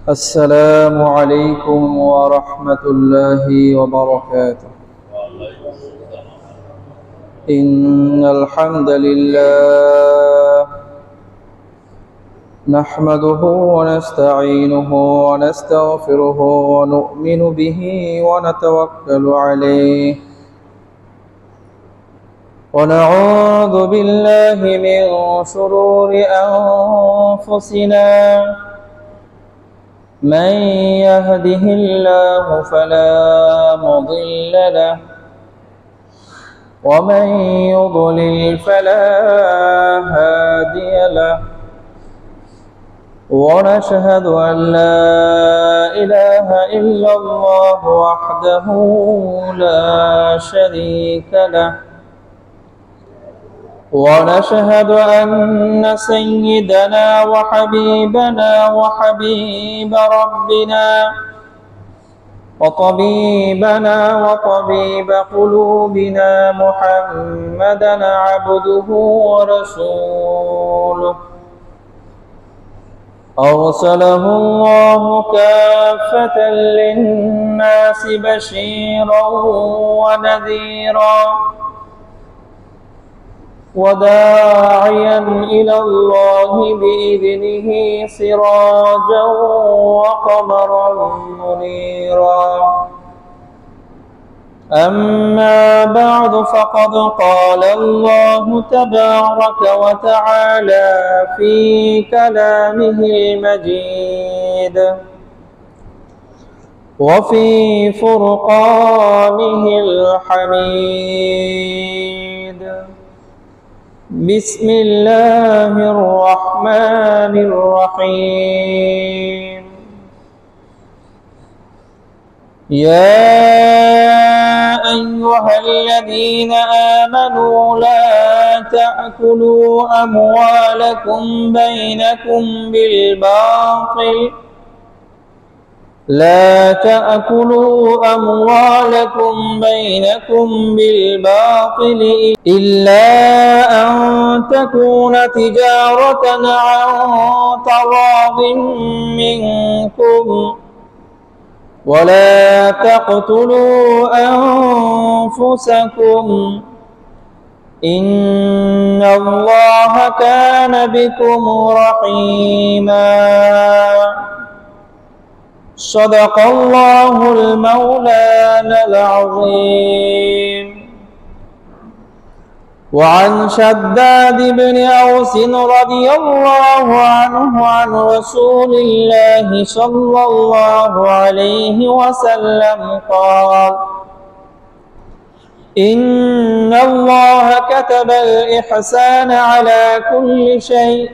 السلام عليكم ورحمة الله وبركاته. إن الحمد لله نحمده ونستعينه ونستغفره ونؤمن به ونتوكل عليه ونعوذ بالله من شرور أنفسنا من يهده الله فلا مضل له ومن يضلل فلا هادي له ونشهد أن لا إله إلا الله وحده لا شريك له ونشهد أن سيدنا وحبيبنا وحبيب ربنا وطبيبنا وطبيب قلوبنا محمدا عبده ورسوله أرسله الله كافة للناس بشيرا ونذيرا وداعيا إلى الله بإذنه سراجا وقمرا منيرا أما بعد فقد قال الله تبارك وتعالى في كلامه المجيد وفي فرقانه الحميد بسم الله الرحمن الرحيم يا أيها الذين آمنوا لا تأكلوا أموالكم بينكم بالباطل إلا أن تكون تجارة عن تراض منكم ولا تقتلوا أنفسكم إن الله كان بكم رحيما صدق الله المولانا العظيم. وعن شداد بن أوس رضي الله عنه عن رسول الله صلى الله عليه وسلم قال إن الله كتب الإحسان على كل شيء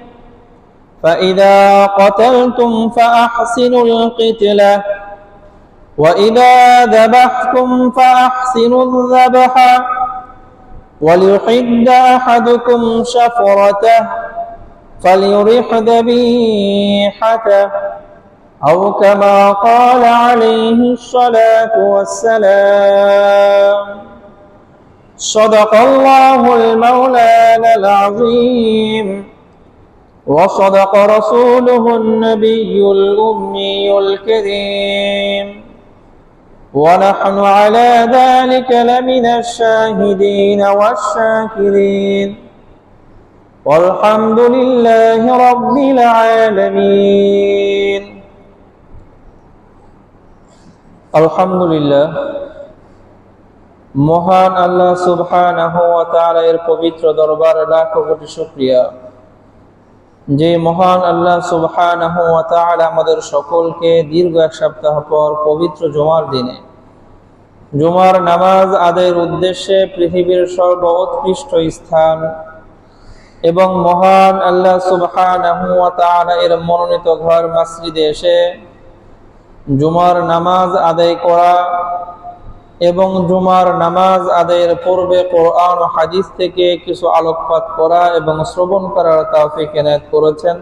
فإذا قتلتم فأحسنوا القتلة وإذا ذبحتم فأحسنوا الذبح وليحد أحدكم شفرته فليرح ذبيحته أو كما قال عليه الصلاة والسلام صدق الله المولانا العظيم وصدق رسوله النبي الأمي الكريم ونحن على ذلك لمن الشاهدين والشاكرين والحمد لله رب العالمين. الحمد لله মহান আল্লাহ সুবহানাহু ওয়া তাআলা এর পবিত্র দরবারে লাখো কোটি শুকরিয়া যে মহান আল্লাহ সুবহানাহু ওয়া তাআলা আমাদের সকলকে দীর্ঘ এক সপ্তাহ পর পবিত্র জুমার দিনে জুমার নামাজ আদায়ের উদ্দেশ্যে পৃথিবীর সর্বোৎকৃষ্ট স্থান এবং মহান আল্লাহ সুবহানাহু ওয়া তাআলা এর মনোনীত ঘর মসজিদে এসে জুমার নামাজ আদায় করা এবং জুমার নামাজ আদায়ের পূর্বে কোরআন ও হাদিস থেকে কিছু আলোকপাত করা এবং শ্রবণ করার তৌফিক এনায়েত করেছেন।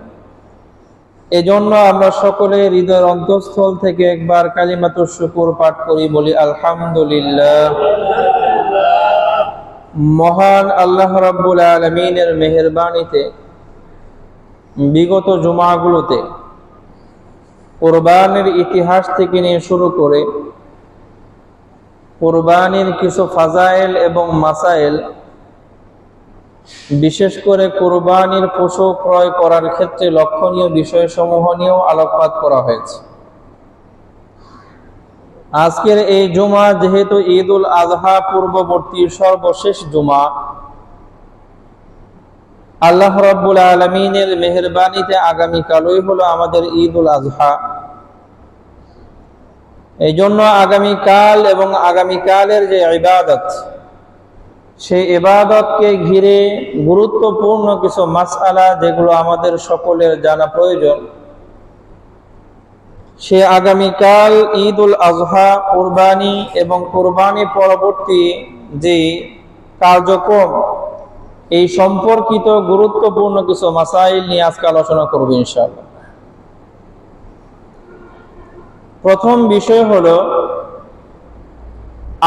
এজন্য আমরা সকলে হৃদয়ের অন্তঃস্থল থেকে একবার কালিমাতুশ শুকর পাঠ করি, বলি আলহামদুলিল্লাহ। মহান আল্লাহ রাব্বুল আলামিনের মেহেরবানিতে বিগত জুমাগুলোতে কুরবানির ইতিহাস থেকে নিয়ে শুরু করে কুরবানির কিছু ফাজাইল এবং মাসাইল, বিশেষ করে কুরবানির পশু ক্রয় করার ক্ষেত্রে লক্ষণীয় বিষয়সমূহ নিয়েও আলোকপাত করা হয়েছে। আজকের এই জুমা যেহেতু ঈদুল আজহা পূর্ববর্তী সর্বশেষ জুমা, আল্লাহ রাব্বুল আলামিনের মেহেরবানিতে আগামীকালই হলো আমাদের ঈদুল আজহা। এই জন্য আগামীকাল এবং আগামীকালের যে ইবাদত, সেই ইবাদতকে ঘিরে গুরুত্বপূর্ণ কিছু মাসআলা যেগুলো আমাদের সকলের জানা প্রয়োজন, সে আগামীকাল ঈদুল আজহা, কুরবানি এবং কুরবানি পরবর্তী যে কার্যক্রম, এই সম্পর্কিত গুরুত্বপূর্ণ কিছু মাসাইল নিয়ে আজকে আলোচনা করব ইনশাআল্লাহ। প্রথম বিষয় হলো,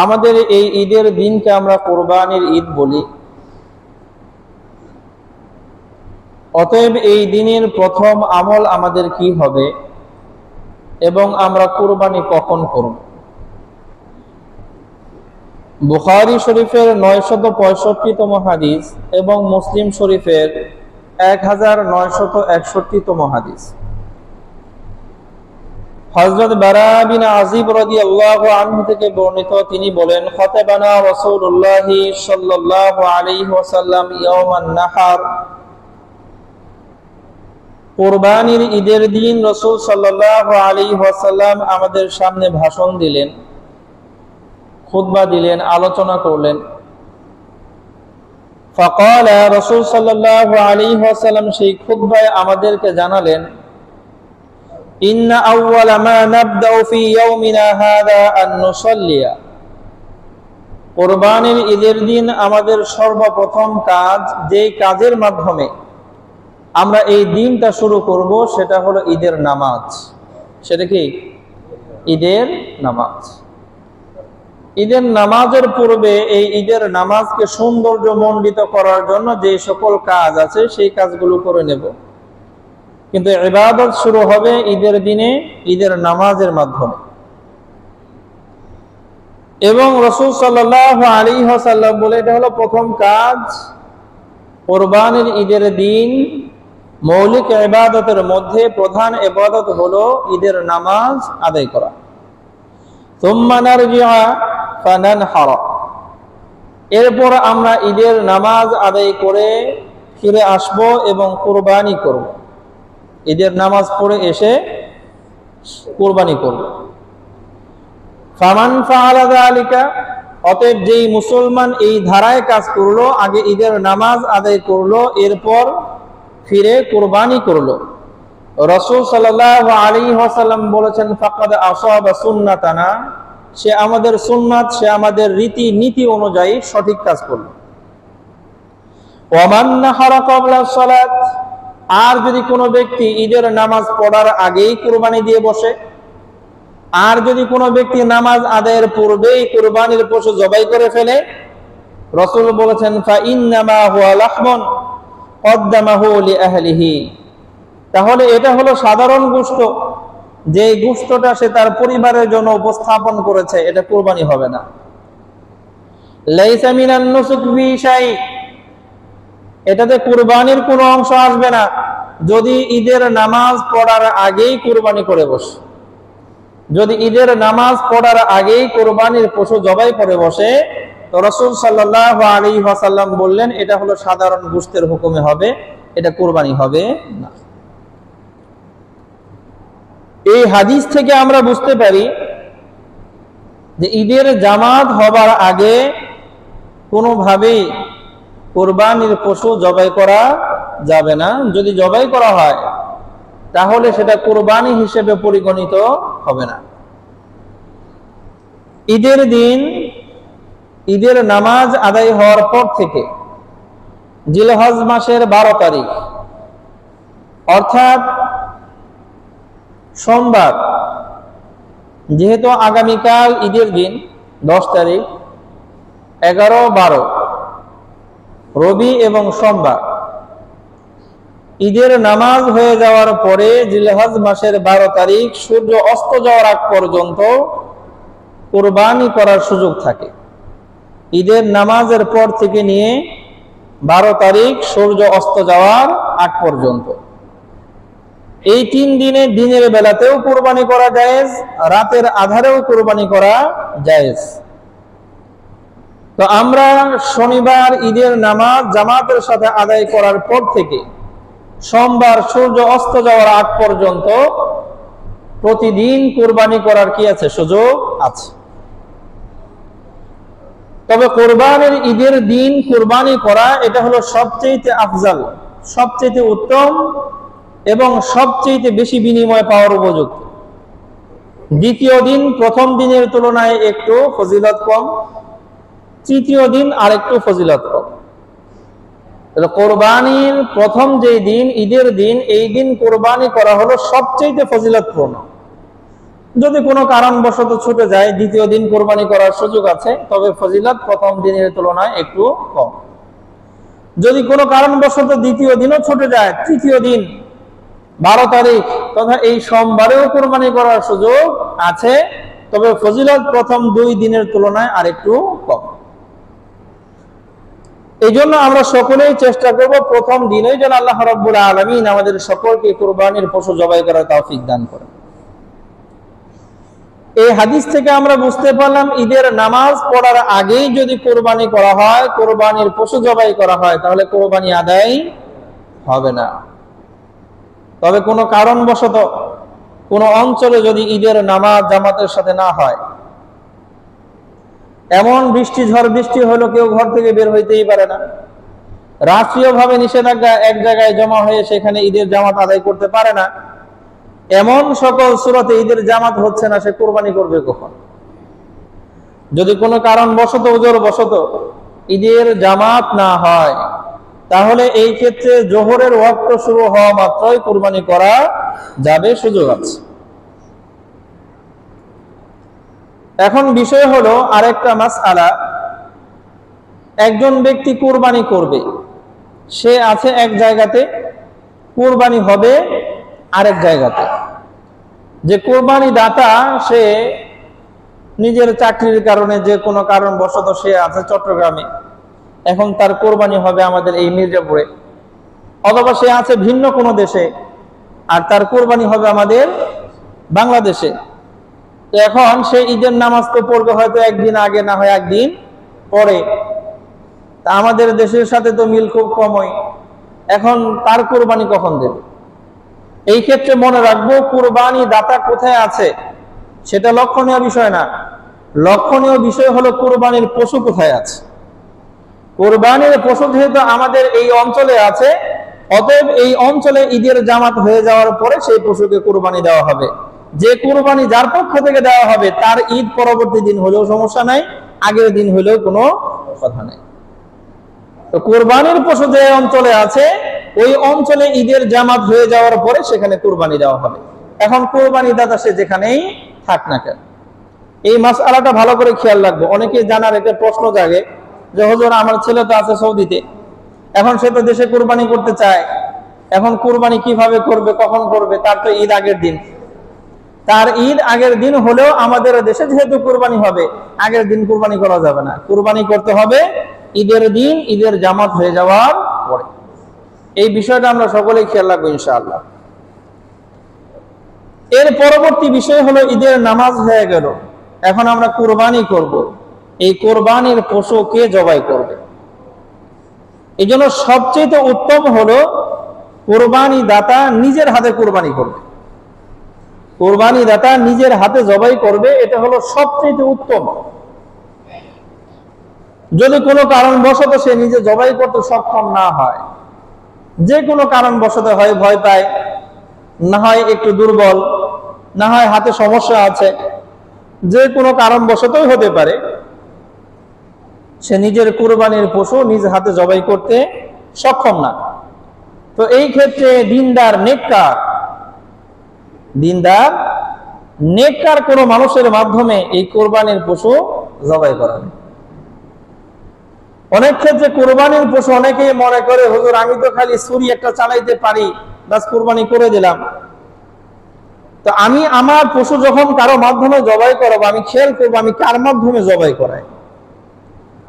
আমাদের এই ঈদের দিনকে আমরা কুরবানির ঈদ বলি। অতএব এই দিনের প্রথম আমল আমাদের কি হবে এবং আমরা কুরবানি কখন করব? বুখারী শরীফের 965তম হাদিস এবং মুসলিম শরীফের 1961তম হাদিস, হযরত বারা বিন আযিব রাদিয়াল্লাহু আনহু থেকে বর্ণিত, তিনি বলেন, খাতাবানা রাসূলুল্লাহ সাল্লাল্লাহু আলাইহি ওয়াসাল্লাম ইয়াওমান নাহার, কুরবানির ঈদের দিন রাসূল সাল্লাল্লাহু আলাইহি ওয়াসাল্লাম আমাদের সামনে ভাষণ দিলেন, খুতবা দিলেন, আলোচনা করলেন। ফাকালা, রাসূল সাল্লাল্লাহু আলাইহি ওয়াসাল্লাম সেই খুতবায় আমাদেরকে জানালেন, ইন্না আউওয়ালা মা নাবদাউ ফি ইয়াউমিনা হাযা আন নুসাল্লিয়া, কুরবানির ঈদের দিন আমাদের সর্বপ্রথম কাজ, যে কাজের মাধ্যমে আমরা এই দিনটা শুরু করব, সেটা হলো ঈদের নামাজ। সেটা কি? ঈদের নামাজ। ঈদের নামাজের পূর্বে এই ঈদের নামাজকে সৌন্দর্যমণ্ডিত করার জন্য যে সকল কাজ আছে সেই কাজগুলো করে নেব, কিন্তু ইবাদত শুরু হবে ঈদের দিনে ঈদের নামাজের মাধ্যমে। এবং রাসূল সাল্লাল্লাহু আলাইহি ওয়াসাল্লাম বলে, এটা হলো প্রথম কাজ। কুরবানির ঈদের দিন মৌলিক ইবাদতের মধ্যে প্রধান ইবাদত হলো ঈদের নামাজ আদায় করা। সুম্মা নারজিআ ফানানহারা, এরপর আমরা ঈদের নামাজ আদায় করে ফিরে আসব এবং কুরবানি করব। ঈদের নামাজ পড়ে এসে কুরবানি করব। ফামান ফাআলা যালিকা, অতএব যেই মুসলমান এই ধারায় কাজ করলো, আগে ঈদের নামাজ আদায় করলো, এরপর ফিরে কুরবানি করলো, রাসূল সাল্লাল্লাহু আলাইহি ওয়াসাল্লাম বলেছেন, ফাকাদ আসাবা সুন্নাতানা, সে আমাদের সুন্নাত, সে আমাদের রীতি নীতি অনুযায়ী সঠিক কাজ করলো। ওয়া মান নাহারা ক্বাবলা সালাত, আর যদি কোনো ব্যক্তি ঈদের নামাজ পড়ার আগেই কুরবানি দিয়ে বসে, আর যদি কোনো ব্যক্তি নামাজ আদায়ের পূর্বেই কুরবানির পশু জবাই করে ফেলে, রাসূল বলেছেন, ফা ইন্নামা হুয়া লাহমুন কদ্দামাহু লিআহলিহি, তাহলে এটা হলো সাধারণ গোশত, যে গোশতটা সে তার পরিবারের জন্য উপস্থাপন করেছে, এটা কুরবানি হবে না। লাইসা মিনান নুসুক ফি শাই, এটাতে কুরবানির কোনো অংশ আসবে না যদি ঈদের নামাজ পড়ার আগেই কুরবানি করে বসে। যদি ঈদের নামাজ পড়ার আগেই কুরবানির পশু জবাই করে বসে, তো রাসূল সাল্লাল্লাহু আলাইহি ওয়াসাল্লাম বললেন, এটা হলো সাধারণ গোশতের হুকুমে হবে, এটা কুরবানি হবে না। এই হাদিস থেকে আমরা বুঝতে পারি যে ঈদের জামাত হবার আগে কোনোভাবেই কুরবানির পশু জবাই করা যাবে না। যদি জবাই করা হয় তাহলে সেটা কুরবানি হিসেবে পরিগণিত হবে না। ঈদের দিন ঈদের নামাজ আদায় হওয়ার পর থেকে জিলহজ মাসের 12 তারিখ অর্থাৎ সোমবার, যেহেতু আগামীকাল ঈদের দিন 10 তারিখ, 11, 12 রবি এবং সোমবার, ঈদের নামাজ হয়ে যাওয়ার পরে জিলহজ মাসের 12 তারিখ সূর্য অস্ত যাওয়ার আগ পর্যন্ত কুরবানি করার সুযোগ থাকে। ঈদের নামাজের পর থেকে নিয়ে 12 তারিখ সূর্য অস্ত যাওয়ার আগ পর্যন্ত এই 3 দিনে দিনের বেলাতেও কুরবানি করা জায়েজ, রাতের আধারেও কুরবানি করা জায়েজ। তো আমরা শনিবার ঈদের নামাজ জামাতের সাথে আদায় করার পর থেকে সোমবার সূর্য অস্ত যাওয়ার আগ পর্যন্ত প্রতিদিন কুরবানি করার কি আছে? সুযোগ আছে। তবে কোরবানির ঈদের দিন কুরবানি করা এটা হলো সবচেয়ে আফজাল, সবচেয়ে উত্তম এবং সবচেয়ে বেশি বিনিময় পাওয়ার উপযুক্ত। দ্বিতীয় দিন প্রথম দিনের তুলনায় একটু ফজিলত কম, তৃতীয় দিন আরেকটু ফজিলত কম। কোরবানির প্রথম যে দিন ঈদের দিন, এই দিন কোরবানি করা হলো সবচেয়ে ফজিলতপূর্ণ। যদি কোনো কারণবশত ছুটে যায় দ্বিতীয় দিন কোরবানি করার সুযোগ আছে, তবে ফজিলত প্রথম দিনের তুলনায় একটু কম। যদি কোনো কারণবশত দ্বিতীয় দিনও ছুটে যায়, তৃতীয় দিন 12 তারিখ তথা এই সোমবারেও কোরবানি করার সুযোগ আছে, তবে ফজিলত প্রথম 2 দিনের তুলনায় আরেকটু কম। এই জন্য আমরা সকলেই চেষ্টা করব প্রথম দিনেই যেন আল্লাহ রাব্বুল আলামিন আমাদের সকলকে কুরবানির পশু জবাই করার তৌফিক দান করেন। এই হাদিস থেকে আমরা বুঝতে পারলাম ঈদের নামাজ পড়ার আগেই যদি কোরবানি করা হয়, কোরবানির পশু জবাই করা হয়, তাহলে কোরবানি আদায় হবে না। তবে কোনো কারণবশত কোনো অঞ্চলে যদি ঈদের নামাজ জামাতের সাথে না হয়, এমন বৃষ্টি ঝড় বৃষ্টি হলো কেউ ঘর থেকে বের হইতেই পারে না, রাষ্ট্রীয়ভাবে নিষেধাজ্ঞা এক জায়গায় জমা হয়ে সেখানে ঈদের জামাত আদায় করতে পারে না, এমন সকল সূরাতে ঈদের জামাত হচ্ছে না, সে কুরবানি করবে কখন? যদি কোনো কারণবশত ওজর বশত ঈদের জামাত না হয়, তাহলে এই ক্ষেত্রে জোহরের ওয়াক্ত শুরু হওয়া মাত্রই কুরবানি করা যাবে, সুযোগ আছে। এখন বিষয় হলো আরেকটা মাসআলা, একজন ব্যক্তি কুরবানি করবে, সে আছে এক জায়গাতে, কুরবানি হবে আরেক জায়গাতে। যে কুরবানি দাতা সে নিজের চাকরির কারণে যে কোনো কারণবশত সে আছে চট্টগ্রামে, এখন তার কোরবানি হবে আমাদের এই মির্জাপুরে, অথবা সে আছে ভিন্ন কোনো দেশে আর তার কোরবানি হবে আমাদের বাংলাদেশে। এখন সে ঈদের নামাজ তো পড়বে হয়তো একদিন আগে, না হয় একদিন পরে, তা আমাদের দেশের সাথে তো মিল খুব কমই, এখন তার কোরবানি কখন দেবে? এই ক্ষেত্রে মনে রাখবো কুরবানি দাতা কোথায় আছে সেটা লক্ষণীয় বিষয় না, লক্ষণীয় বিষয় হলো কুরবানির পশু কোথায় আছে। কুরবানির পশু যেহেতু আমাদের এই অঞ্চলে আছে, অতএব এই অঞ্চলে ঈদের জামাত হয়ে যাওয়ার পরে সেই পশুকে কুরবানি দেওয়া হবে। যে কুরবানি যার পক্ষ থেকে দেওয়া হবে তার ঈদ পরবর্তী দিন হলেও সমস্যা নাই, আগের দিন হলেও কোনো কথা নাই। তো কুরবানির পশু যে অঞ্চলে আছে ওই অঞ্চলে ঈদের জামাত হয়ে যাওয়ার পরে সেখানে কুরবানি দেওয়া হবে। এখন কুরবানি দাতা সে যেখানেই থাক না কেন, এই মাসআলাটা ভালো করে খেয়াল রাখবো। অনেকে জানার একটা প্রশ্ন জাগে যে হুজুর আমার ছেলে তো আছে সৌদিতে, এখন সে তো দেশে কুরবানি করতে চায়, এখন কুরবানি কিভাবে করবে, কখন করবে? তার তো ঈদ আগের দিন, তার ঈদ আগের দিন হলেও আমাদের দেশে যেহেতু কুরবানি হবে, আগের দিন কুরবানি করা যাবে না, কুরবানি করতে হবে ঈদের দিন ঈদের জামাত হয়ে যাওয়ার পরে। এই বিষয়টা আমরা সকলেই খেয়াল রাখবো ইনশাআল্লাহ। এর পরবর্তী বিষয় হলো ঈদের নামাজ হয়ে গেল, এখন আমরা কুরবানি করব। এই কোরবানির পশু কে জবাই করবে? এই জন্য সবচেয়ে উত্তম হলো কোরবানি দাতা নিজের হাতে কোরবানি করবে, কোরবানি দাতা নিজের হাতে জবাই করবে, এটা হলো সবচেয়ে উত্তম। যদি কোনো কারণবশত সে নিজে জবাই করতে সক্ষম না হয়, যে কোনো কারণবশত হয় ভয় পায়, না হয় একটু দুর্বল, না হয় হাতে সমস্যা আছে, যে কোনো কারণবশতই হতে পারে, সে নিজের কুরবানির পশু নিজ হাতে জবাই করতে সক্ষম না, তো এই ক্ষেত্রে দিনদার নেককার কোনো মানুষের মাধ্যমে এই কোরবানির পশু জবাই করাবে। অনেক ক্ষেত্রে কুরবানির পশু অনেকেই মনে করে, হুজুর আমি তো খালি ছুরি একটা চালাইতে পারি, বাস কুরবানি করে দিলাম। তো আমি আমার পশু যখন কারো মাধ্যমে জবাই করাবো, আমি খেয়াল করবো আমি কার মাধ্যমে জবাই করাই।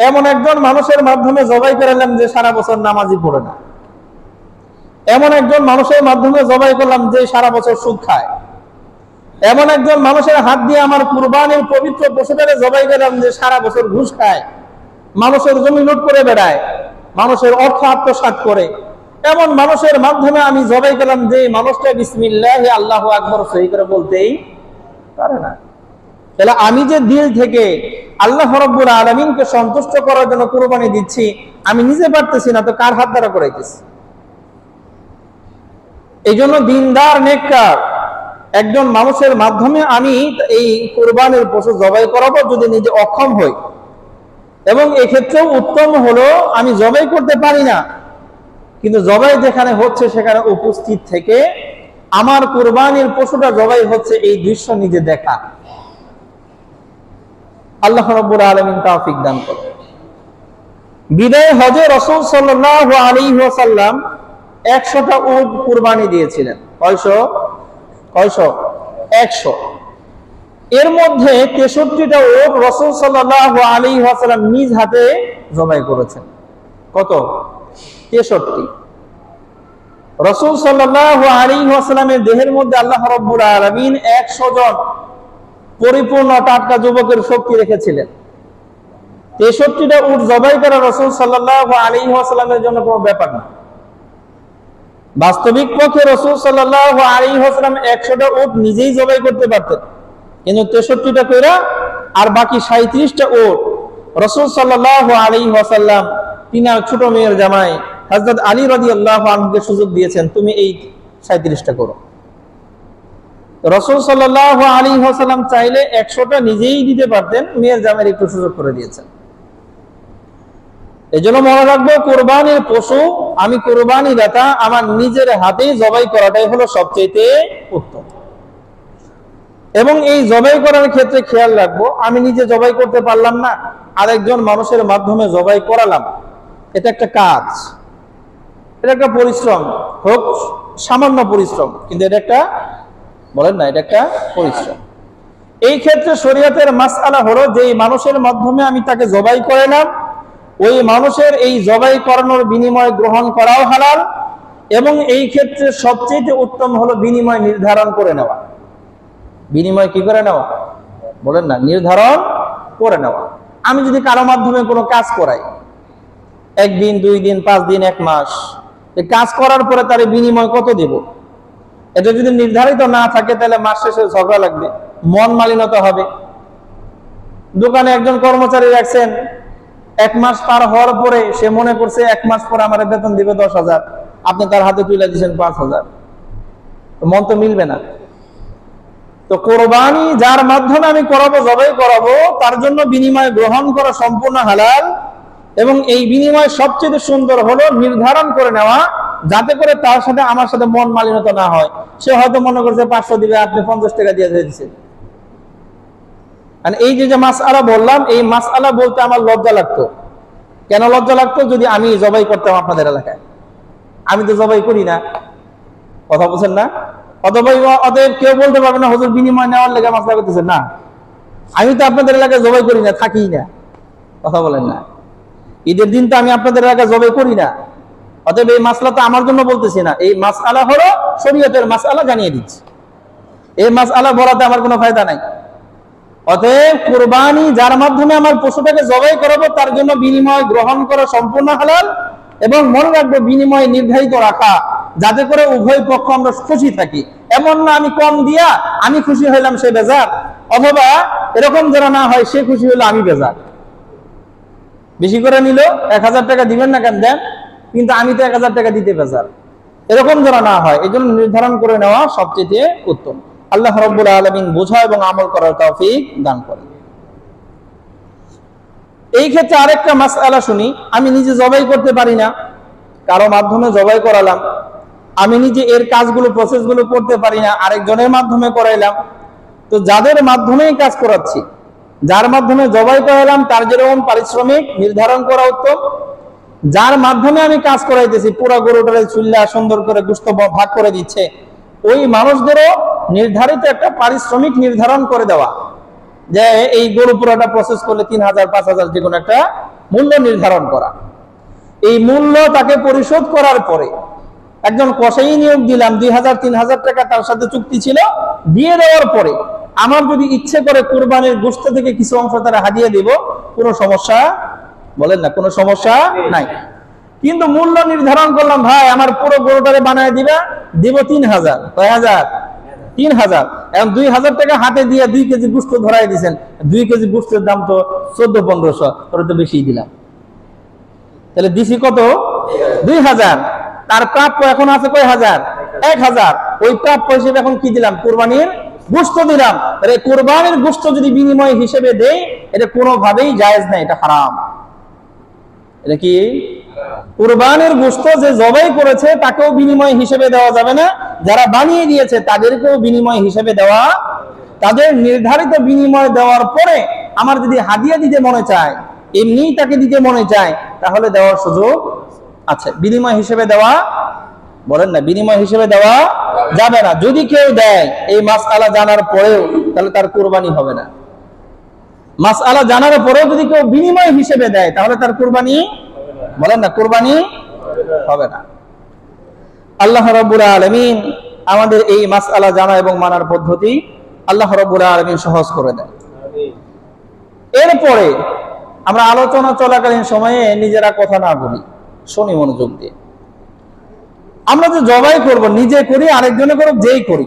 এমন একজন মানুষের মাধ্যমে জবাই করালাম যে সারা বছর নামাজি পড়ে না, এমন একজন মানুষের মাধ্যমে জবাই করলাম যে সারা বছর সুদ খায়, এমন একজন মানুষের হাত দিয়ে আমার কুরবানির পবিত্র পশুটাকে জবাই করলাম যে সারা বছর ঘুষ খায়, মানুষের জমি লুট করে বেড়ায়, মানুষের অর্থ আত্মসাৎ করে। এমন মানুষের মাধ্যমে আমি জবাই করলাম যে মানুষটা বিসমিল্লাহ আল্লাহু আকবার সহি করে বলতেই পারে না। তাহলে আমি যে দিল থেকে আল্লাহ রাব্বুল আলামিনকে সন্তুষ্ট করার জন্য কুরবানি দিচ্ছি, আমি নিজে পারতেছি না, তো কার হাত দ্বারা করাইতেছি? এই জন্য দিনদার নেককার একজন মানুষের মাধ্যমে আমি এই কুরবানির পশু জবাই করাবো যদি নিজে অক্ষম হই। এবং এক্ষেত্রেও উত্তম হলো আমি জবাই করতে পারি না, কিন্তু জবাই যেখানে হচ্ছে সেখানে উপস্থিত থেকে আমার কুরবানির পশুটা জবাই হচ্ছে এই দৃশ্য নিজে দেখা। আল্লাহ রাব্বুল আলামিন তৌফিক দান করুন। বিদায় হজে রাসূল সাল্লাল্লাহু আলাইহি ওয়াসাল্লাম 100টা উট কুরবানি দিয়েছিলেন। কয়শো? 100। এর মধ্যে 63টা উট রাসূল সাল্লাল্লাহু আলাইহি ওয়াসাল্লাম নিজ হাতে জবাই করেছেন। কত? 63। রাসূল সাল্লাল্লাহু আলাইহি ওয়াসাল্লামের দেহের মধ্যে আল্লাহ রাব্বুল আলামিন 100 জন পরিপূর্ণ টাটকা যুবকের শক্তি রেখেছিলেন। 63টা উট জবাই করা রাসূল সাল্লাল্লাহু আলাইহি ওয়াসাল্লামের জন্য কোনো ব্যাপার না। বাস্তবিক পক্ষে রাসূল সাল্লাল্লাহু আলাইহি ওয়াসাল্লাম 100টা উট নিজেই জবাই করতে পারতেন, কিন্তু 63টা কইরা আর বাকি 37টা উট রাসূল সাল্লাল্লাহু আলাইহি ওয়াসাল্লাম তিনার ছোট মেয়ের জামাই হযরত আলী রাদিয়াল্লাহু আনহুকে সুযোগ দিয়েছেন, তুমি এই 37টা করো। রাসূল সাল্লাল্লাহু আলাইহি ওয়াসাল্লাম চাইলে 100টা নিজেই দিতে পারতেন, মেয়ের জামাইয়ের একটু সুযোগ করে দিয়েছেন। এজন্য মনে রাখবো, কুরবানির পশু আমি কুরবানি দাতা আমার নিজের হাতেই জবাই করাটাই হলো সবচেয়ে উত্তম। এবং এই জবাই করার ক্ষেত্রে খেয়াল রাখবো, আমি নিজে জবাই করতে পারলাম না, আরেকজন মানুষের মাধ্যমে জবাই করালাম, এটা একটা কাজ, এটা একটা পরিশ্রম, হোক সামান্য পরিশ্রম, কিন্তু এটা একটা, বলেন না, এটা একটা পরিশ্রম। এই ক্ষেত্রে শরীয়তের মাসআলা হলো যে মানুষের মাধ্যমে আমি তাকে জবাই করালাম, ওই মানুষের এই জবাই করানোর বিনিময় গ্রহণ করাও হালাল। এবং এই ক্ষেত্রে সবচেয়ে উত্তম হলো বিনিময় নির্ধারণ করে নেওয়া। বিনিময় কি করে নেওয়া? বলেন না, নির্ধারণ করে নেওয়া। আমি যদি কারো মাধ্যমে কোনো কাজ করাই, 1 দিন 2 দিন 5 দিন 1 মাস, কাজ করার পরে তার বিনিময় কত দেব, এটা যদি নির্ধারিত না থাকে তাহলে মাস শেষে ঝগড়া লাগবে, মন মালিনতা হবে। দোকানে একজন কর্মচারী রাখছেন, 1 মাস পার হওয়ার পরে সে মনে করছে 1 মাস পরে আমার বেতন দিবে 10,000, আপনি তার হাতে তুলে দিয়েছেন 5,000, মন তো মিলবে না। তো কোরবানি যার মাধ্যমে আমি করাবো, জবাই করাবো, তার জন্য বিনিময় গ্রহণ করা সম্পূর্ণ হালাল। এবং এই বিনিময় সবচেয়ে সুন্দর হলো নির্ধারণ করে নেওয়া, যাতে করে তার সাথে আমার সাথে মন মালিনতা না হয়। সে হয়তো মনে করছে 500 দিবে, আপনি 50 টাকা দিয়ে দিয়েছেন। এই যে মাসআলা বললাম, এই মাসআলা বলতে আমার লজ্জা লাগতো। কেন লজ্জা লাগতো? যদি আমি জবাই করতাম আপনাদের এলাকায়, আমি তো জবাই করি না, কথা বলছেন না? অতএব কেউ বলতে পারবে না হুজুর বিনিময় নেওয়ার লেগে মাসলা করতেছেন না, আমি তো আপনাদের এলাকায় জবাই করি না, থাকি না, কথা বলেন না। ঈদের দিন তো আমি আপনাদের এলাকায় জবাই করি না, অতএব এই মাসলা তো আমার জন্য বলতেছি না। এই মাসআলা হলো শরীয়তের মাসআলা, জানিয়ে দিচ্ছি। এই মাসআলা বলাতে আমার কোনো ফায়দা নাই। অতএব কুরবানি যার মাধ্যমে আমার পশুটাকে জবাই করাবো, তার জন্য বিনিময় গ্রহণ করা সম্পূর্ণ হালাল। এবং মনে রাখবো, বিনিময় নির্ধারিত রাখা, যাতে করে উভয় পক্ষ আমরা খুশি থাকি। এমন না আমি কম দিয়া আমি খুশি হইলাম, সে বেজার, অথবা এরকম যারা না হয়, সে খুশি হইলো আমি বেজার। বেশি করে নিল 1000 টাকা দিবেন না কেন দেন, কিন্তু আমি তো 1000 টাকা দিতে বেজার, এরকম যারা না হয়, এই জন্য নির্ধারণ করে নেওয়া সবচেয়ে উত্তম। আল্লাহ রাব্বুল আলামিন বোঝা এবং আমল করার তৌফিক দান করেন। এই ক্ষেত্রে আরেকটা মাসআলা শুনি, আমি নিজে জবাই করতে পারি না, কারো মাধ্যমে জবাই করালাম, আমি নিজে এর কাজগুলো প্রসেসগুলো করতে পারি না, আরেকজনের মাধ্যমে করাইলাম। তো যাদের মাধ্যমেই কাজ করাচ্ছি, যার মাধ্যমে জবাই করালাম তার যেরকম পারিশ্রমিক নির্ধারণ করা উত্তম, যার মাধ্যমে আমি কাজ করাইতেছি পুরো গরুটারে চুল্লা সুন্দর করে গোশত ভাগ করে দিচ্ছে, ওই মানুষদেরও নির্ধারিত একটা পারিশ্রমিক নির্ধারণ করে দেওয়া, যে এই গরু পুরোটা প্রসেস করলে 3000 5000 যে কোনো একটা মূল্য নির্ধারণ করা। এই মূল্য তাকে পরিশোধ করার পরে একজন কসাই নিয়োগ দিলাম, 2000 3000 টাকা তার সাথে চুক্তি ছিল, দিয়ে দেওয়ার পরে আমার যদি ইচ্ছে করে কুরবানির গোশত থেকে কিছু অংশ তারা হাদিয়া দিব, কোনো সমস্যা, বলেন না, কোনো সমস্যা নাই। কিন্তু মূল্য নির্ধারণ করলাম, ভাই আমার পুরো গরুটারে বানায় দিবা, দিব 3000, কয় হাজার, 3000, এখন 2000 টাকা হাতে দিয়ে 2 কেজি গোশত ধরাই দিয়েছেন, 2 কেজি গোশতের দাম তো 1400-1500, তোরা তো বেশি দিলাম, তাহলে দিছি কত, 2000, তার প্রাপ্য এখন আছে কয় হাজার, 1000, ওই প্রাপ্য হিসেবে এখন কি দিলাম, কুরবানির গোশত দিলাম। তাহলে কুরবানির গোশত যদি বিনিময় হিসেবে দেই, এটা কোনোভাবেই জায়েজ নাই, এটা হারাম। এটা কি, কুরবানির গোশত যে জবাই করেছে তাকেও বিনিময় হিসেবে দেওয়া যাবে না, যারা বানিয়ে দিয়েছে তাদেরকেও বিনিময় হিসেবে দেওয়া, তাদের নির্ধারিত বিনিময় দেওয়ার পরে আমার যদি হাদিয়া দিতে মনে চায়, এমনি তাকে দিতে মনে চায়, তাহলে দেওয়ার সুযোগ আছে। বিনিময় হিসেবে দেওয়া, বলেন না, বিনিময় হিসেবে দেওয়া যাবে না। যদি কেউ দেয় এই মাসআলা জানার পরেও, তাহলে তার কুরবানি হবে না। মাসআলা জানার পরেও যদি কেউ বিনিময় হিসেবে দেয়, তাহলে তার কুরবানি, বলেন না, কুরবানি হবে না। আল্লাহ রাব্বুল আলামিন আমাদের এই মাসআলা জানা এবং মানার পদ্ধতি আল্লাহ রাব্বুল আলামিন সহজ করে দেন। এরপরে আমরা আলোচনা চলাকালীন সময়ে নিজেরা কথা না বলি, শুনি মনোযোগ দিয়ে। আমরা যে জবাই করব, নিজে করি আরেকজনে করুক, যেই করি,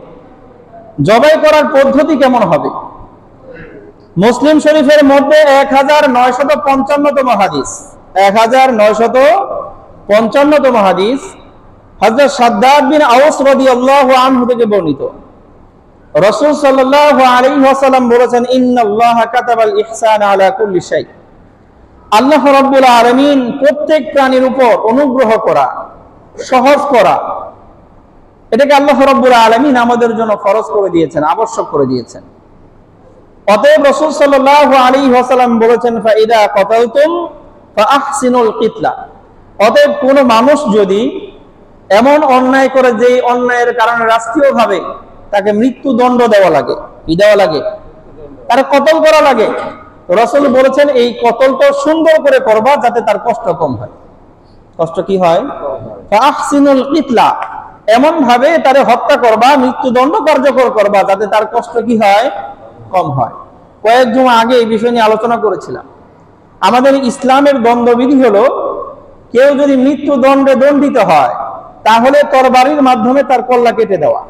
জবাই করার পদ্ধতি কেমন হবে? মুসলিম শরীফের মধ্যে 1955তম হাদিস, 1955তম হাদিস হযরত শাদ্দাদ বিন আওস রাদিয়াল্লাহু আনহু থেকে বর্ণিত। রাসূল সাল্লাল্লাহু আলাইহি ওয়াসাল্লাম বলেছেন, ইন্নাল্লাহা কাতাবাল ইহসান আলা কুল্লি শাই। আল্লাহ রাব্বুল আলামিন প্রত্যেক প্রাণীর উপর অনুগ্রহ করা, সহজ করা, এটাকে আল্লাহ রাব্বুল আলামিন আমাদের জন্য ফরজ করে দিয়েছেন, আবশ্যক করে দিয়েছেন। অতএব রাসূল সাল্লাল্লাহু আলাইহি ওয়াসাল্লাম বলেছেন, ফাইদা কাতালতুম ফাআহসিনুল কিতলা। অতএব কোন মানুষ যদি এমন অন্যায় করে যে অন্যায়ের কারণে রাষ্ট্রীয়ভাবে তাকে মৃত্যুদণ্ড দেওয়া লাগে, কি দেওয়া লাগে, তার কতল করা লাগে, রাসূল বলেছেন এই কতলটা সুন্দর করে করবা যাতে তার কষ্ট কম হয়। কষ্ট কি হয়, ফাআহসিনুল কিতলা, এমন ভাবে তারে হত্যা করবা, মৃত্যুদণ্ড কার্যকর করবা যাতে তার কষ্ট কি হয়, কম হয়। কয়েক জুমা আগে এই বিষয় নিয়ে আলোচনা করেছিলাম। আমাদের ইসলামের দণ্ডবিধি হলো, কেউ যদি মৃত্যুদণ্ডে দণ্ডিত হয় তাহলে তরবারির মাধ্যমে তার কল্লা কেটে দেওয়া।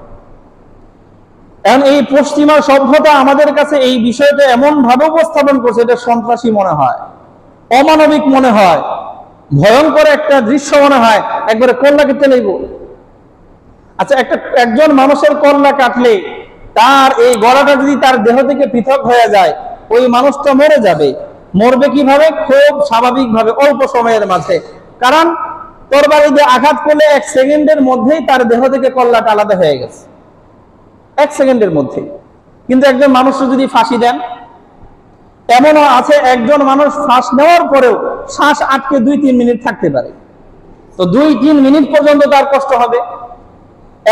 এখন এই পশ্চিমা সভ্যতা আমাদের কাছে এই বিষয়টা এমন ভাবে উপস্থাপন করছে, এটা সন্ত্রাসী মনে হয়, অমানবিক মনে হয়, ভয়ঙ্কর একটা দৃশ্য মনে হয়, একবারে কল্লা কেটে নেব। আচ্ছা, একজন মানুষের কল্লা কাটলে তার এই গলাটা যদি তার দেহ থেকে পৃথক হয়ে যায়, ওই মানুষটা মরে যাবে। মরবে কিভাবে? খুব স্বাভাবিক ভাবে, অল্প সময়ের মাঝে। কারণ তরবারি দিয়ে আঘাত করলে 1 সেকেন্ডের মধ্যেই তার দেহ থেকে কল্লাটা আলাদা হয়ে গেছে, 1 সেকেন্ডের মধ্যে। কিন্তু একজন মানুষকে যদি ফাঁসি দেন, এমনও আছে একজন মানুষ শ্বাস নেওয়ার পরেও শ্বাস আটকে 2-3 মিনিট থাকতে পারে, তো 2-3 মিনিট পর্যন্ত তার কষ্ট হবে।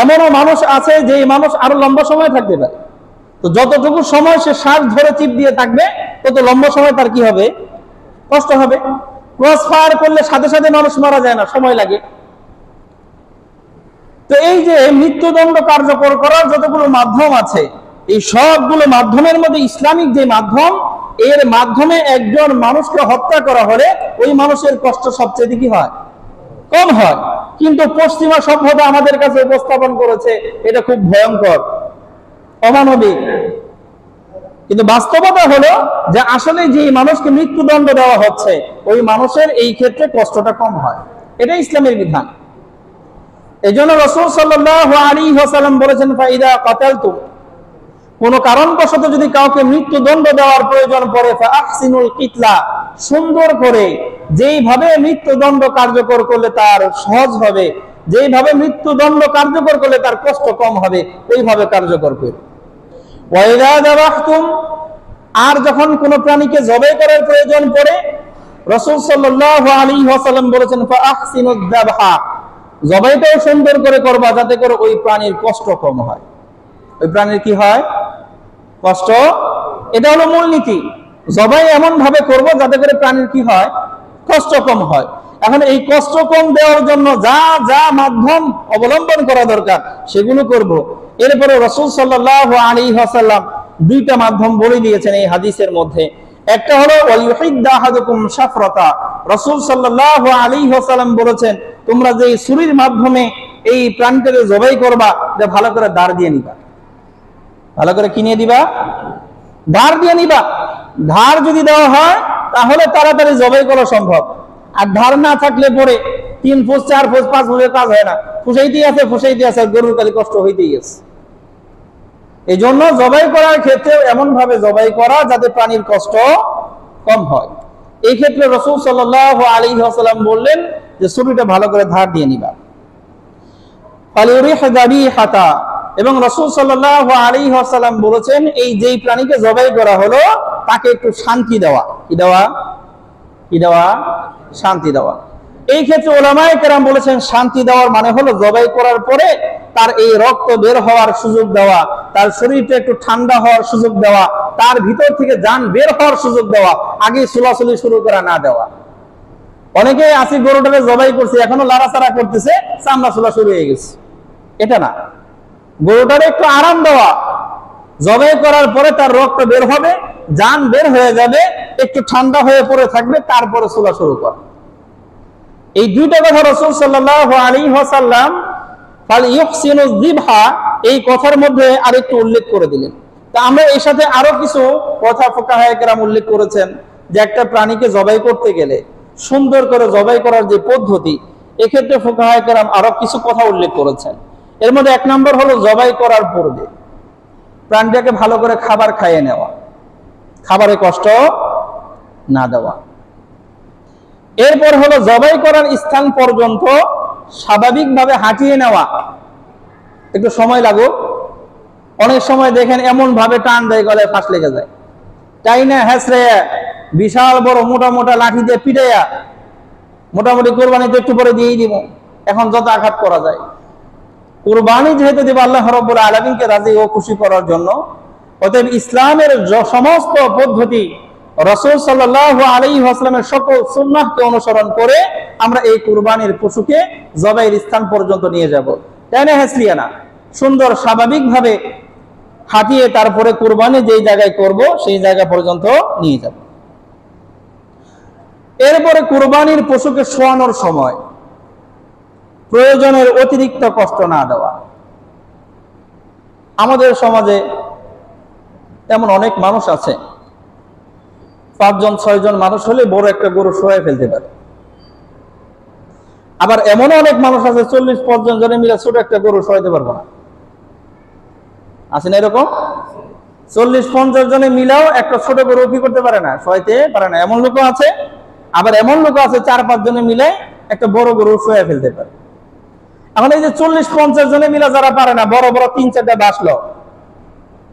এমনও মানুষ আছে যে মানুষ আরো লম্বা সময় থাকতে পারে, তো যতটুকু সময় সে শ্বাস ধরে চিপ দিয়ে থাকবে তত লম্বা সময় তার কি হবে, কষ্ট হবে। ক্রস ফায়ার করলে সাথে সাথে মানুষ মারা যায় না, সময় লাগে। তো এই যে মৃত্যুদণ্ড কার্যকর করার যতগুলো মাধ্যম আছে, এই সবগুলো মাধ্যমের মধ্যে ইসলামিক যে মাধ্যম, এর মাধ্যমে একজন মানুষকে হত্যা করা হলে ওই মানুষের কষ্ট সবচেয়ে কি হয়, কম হয়। কিন্তু পশ্চিমা সভ্যতা আমাদের কাছে উপস্থাপন করেছে এটা খুব ভয়ঙ্কর, অমানবিক। কিন্তু বাস্তবতা হলো যে আসলে যে মানুষকে মৃত্যুদণ্ড দেওয়া হচ্ছে ওই মানুষের এই ক্ষেত্রে কষ্টটা কম হয়, এটা ইসলামের বিধান। এজন্য রাসূল সাল্লাল্লাহু আলাইহি ওয়াসাল্লাম বলেছেন, ফাইদা কাতালতুম, কোন কারণবশত যদি কাউকে মৃত্যুদণ্ড দেওয়ার প্রয়োজন পড়ে, ফাআহসিনুল কিতলা, সুন্দর করে যেইভাবে মৃত্যুদণ্ড কার্যকর করলে তার সহজ হবে, যেইভাবে মৃত্যুদণ্ড কার্যকর করলে তার কষ্ট কম হবে, ওইভাবে কার্যকর করবে। ওয়াইদা যাবাহতুম, আর যখন কোন প্রাণীকে জবাই করার প্রয়োজন পড়ে, রাসূল সাল্লাল্লাহু আলাইহি ওয়াসাল্লাম বলেছেন ফাআহসিনুদ যাবহা, জবাইটাও সুন্দর করে করবা যাতে করে ওই প্রাণীর কষ্ট কম হয়। ওই প্রাণীর কি হয়? কষ্ট। এটা হলো মূলনীতি। জবাই এমন ভাবে করব যাতে করে প্রাণীর কি হয়? কষ্ট কম হয়। এখন এই কষ্ট কম দেওয়ার জন্য যা যা মাধ্যম অবলম্বন করা দরকার সেগুলো করব। এরপরে রাসূল সাল্লাল্লাহু আলাইহি ওয়াসাল্লাম দুইটা মাধ্যম বলে দিয়েছেন এই হাদিসের মধ্যে। একটা হলো ওয়ালিউহিদ্দা আহাদুকুম শাফরাতা, রাসূল সাল্লাল্লাহু আলাইহি ওয়াসাল্লাম বলেছেন তোমরা যে ছুরির মাধ্যমে এই প্রাণীটাকে জবাই করবা, এটা ভালো করে দাঁড় দিয়ে নিবা। ভালো করে কি নিয়ে দিবা? ধার দিয়ে নিবা। ধার যদি দেওয়া হয় তাহলে তাড়াতাড়ি জবাই করা সম্ভব। আর ধার না থাকলে পরে 3 ফুট 4 ফুট 5 ফুটের কাজ হয় না। ফুসাইতে আছে, গরুর কালি কষ্ট হইতেই আছে। এই জন্য জবাই করার ক্ষেত্রে এমন ভাবে জবাই করা যাতে প্রাণীর কষ্ট কম হয়। এই ক্ষেত্রে রাসূল সাল্লাল্লাহু আলাইহি ওয়াসাল্লাম বললেন যে ছুরিটা ভালো করে ধার দিয়ে নিবা। ফালিউরিহ যাবিহাতা, এবং রাসূল সাল্লাল্লাহু আলাইহি ওয়াসাল্লাম বলেছেন এই যেই প্রাণীকে জবাই করা হলো তাকে একটু শান্তি দেওয়া। কি দেওয়া? কি দেওয়া? শান্তি দেওয়া। এই ক্ষেত্রে উলামায়ে কেরাম বলেছেন শান্তি দেওয়ার মানে হলো জবাই করার পরে তার এই রক্ত বের হওয়ার সুযোগ দেওয়া, তার শরীরটা একটু ঠান্ডা হওয়ার সুযোগ দেওয়া, তার ভিতর থেকে জান বের হওয়ার সুযোগ দেওয়া, আগে সুলাসুলি শুরু করা না দেওয়া। অনেকে আসি গরুটাকে জবাই করছে এখনো লাড়াচাড়া করতেছে, চামড়া চুলা শুরু হয়ে গেছে। এটা না, গরুটার একটু আরাম দেওয়া। জবাই করার পরে তার রক্ত বের হবে, জান বের হয়ে যাবে, একটু ঠান্ডা হয়ে পড়ে থাকবে, তারপরে চুলা শুরু করা। এই দুইটা কথা রাসূল সাল্লাল্লাহু আলাইহি ওয়াসাল্লাম ফালিইহসিনুয যিবহা এই কথার মধ্যে আরেকটু উল্লেখ করে দিলেন। তা আমরা এর সাথে আরো কিছু কথা ফুকাহায়ে কেরাম উল্লেখ করেছেন যে একটা প্রাণীকে জবাই করতে গেলে সুন্দর করে জবাই করার যে পদ্ধতি, এক্ষেত্রে ফুকাহায়ে কেরাম আরো কিছু কথা উল্লেখ করেছেন। এর মধ্যে 1 নম্বর হলো জবাই করার পূর্বে প্রাণীটাকে ভালো করে খাবার খাইয়ে নেওয়া, খাবারে কষ্ট না দেওয়া। এরপর হলো জবাই করার স্থান পর্যন্ত স্বাভাবিকভাবে হাঁটিয়ে নেওয়া। একটু সময় লাগুক। অনেক সময় দেখেন এমন ভাবে টান দেয় গলায় ফাঁস লেগে যায়, তাই না? হ্যাঁসরে বিশাল বড় মোটা মোটা লাঠি দিয়ে পিটাইয়া মোটামুটি কোরবানিতে একটু পরে দিয়েই দিব, এখন যত আঘাত করা যায়। কুরবানি যেহেতু দিব আল্লাহ রাব্বুল আলামিনকে রাজি ও খুশি করার জন্য, অতএব ইসলামের সমস্ত পদ্ধতি রাসূল সাল্লাল্লাহু আলাইহি ওয়াসাল্লামের সকল সুন্নাহকে অনুসরণ করে আমরা এই কুরবানির পশুকে জবাইয়ের স্থান পর্যন্ত নিয়ে যাব। তাই না? হেসলিয়া না, সুন্দর স্বাভাবিকভাবে হাঁটিয়ে তারপরে কুরবানি যেই জায়গায় করব সেই জায়গা পর্যন্ত নিয়ে যাব। এরপরে কুরবানির পশুকে শোয়ানোর সময় প্রয়োজনের অতিরিক্ত কষ্ট না দেওয়া। আমাদের সমাজে এমন অনেক মানুষ আছে 5 জন 6 জন মানুষ হলে বড় একটা গরু শোয়ায় ফেলতে পারে। আবার এমন অনেক মানুষ আছে 40-50 জনে মিলে ছোট একটা গরু শোয়াইতে পারবো না। আছে না এরকম? 40-50 জনে মিলেও একটা ছোট গরু কি করতে পারে না? শোয়াইতে পারে না। এমন লোক আছে। আবার এমন লোক আছে 4-5 জনে মিলে একটা বড় গরু শোয়াই ফেলতে পারে। এখন এই যে 40-50 জনে মিলে যারা পারে না, বড় বড় 3-4টা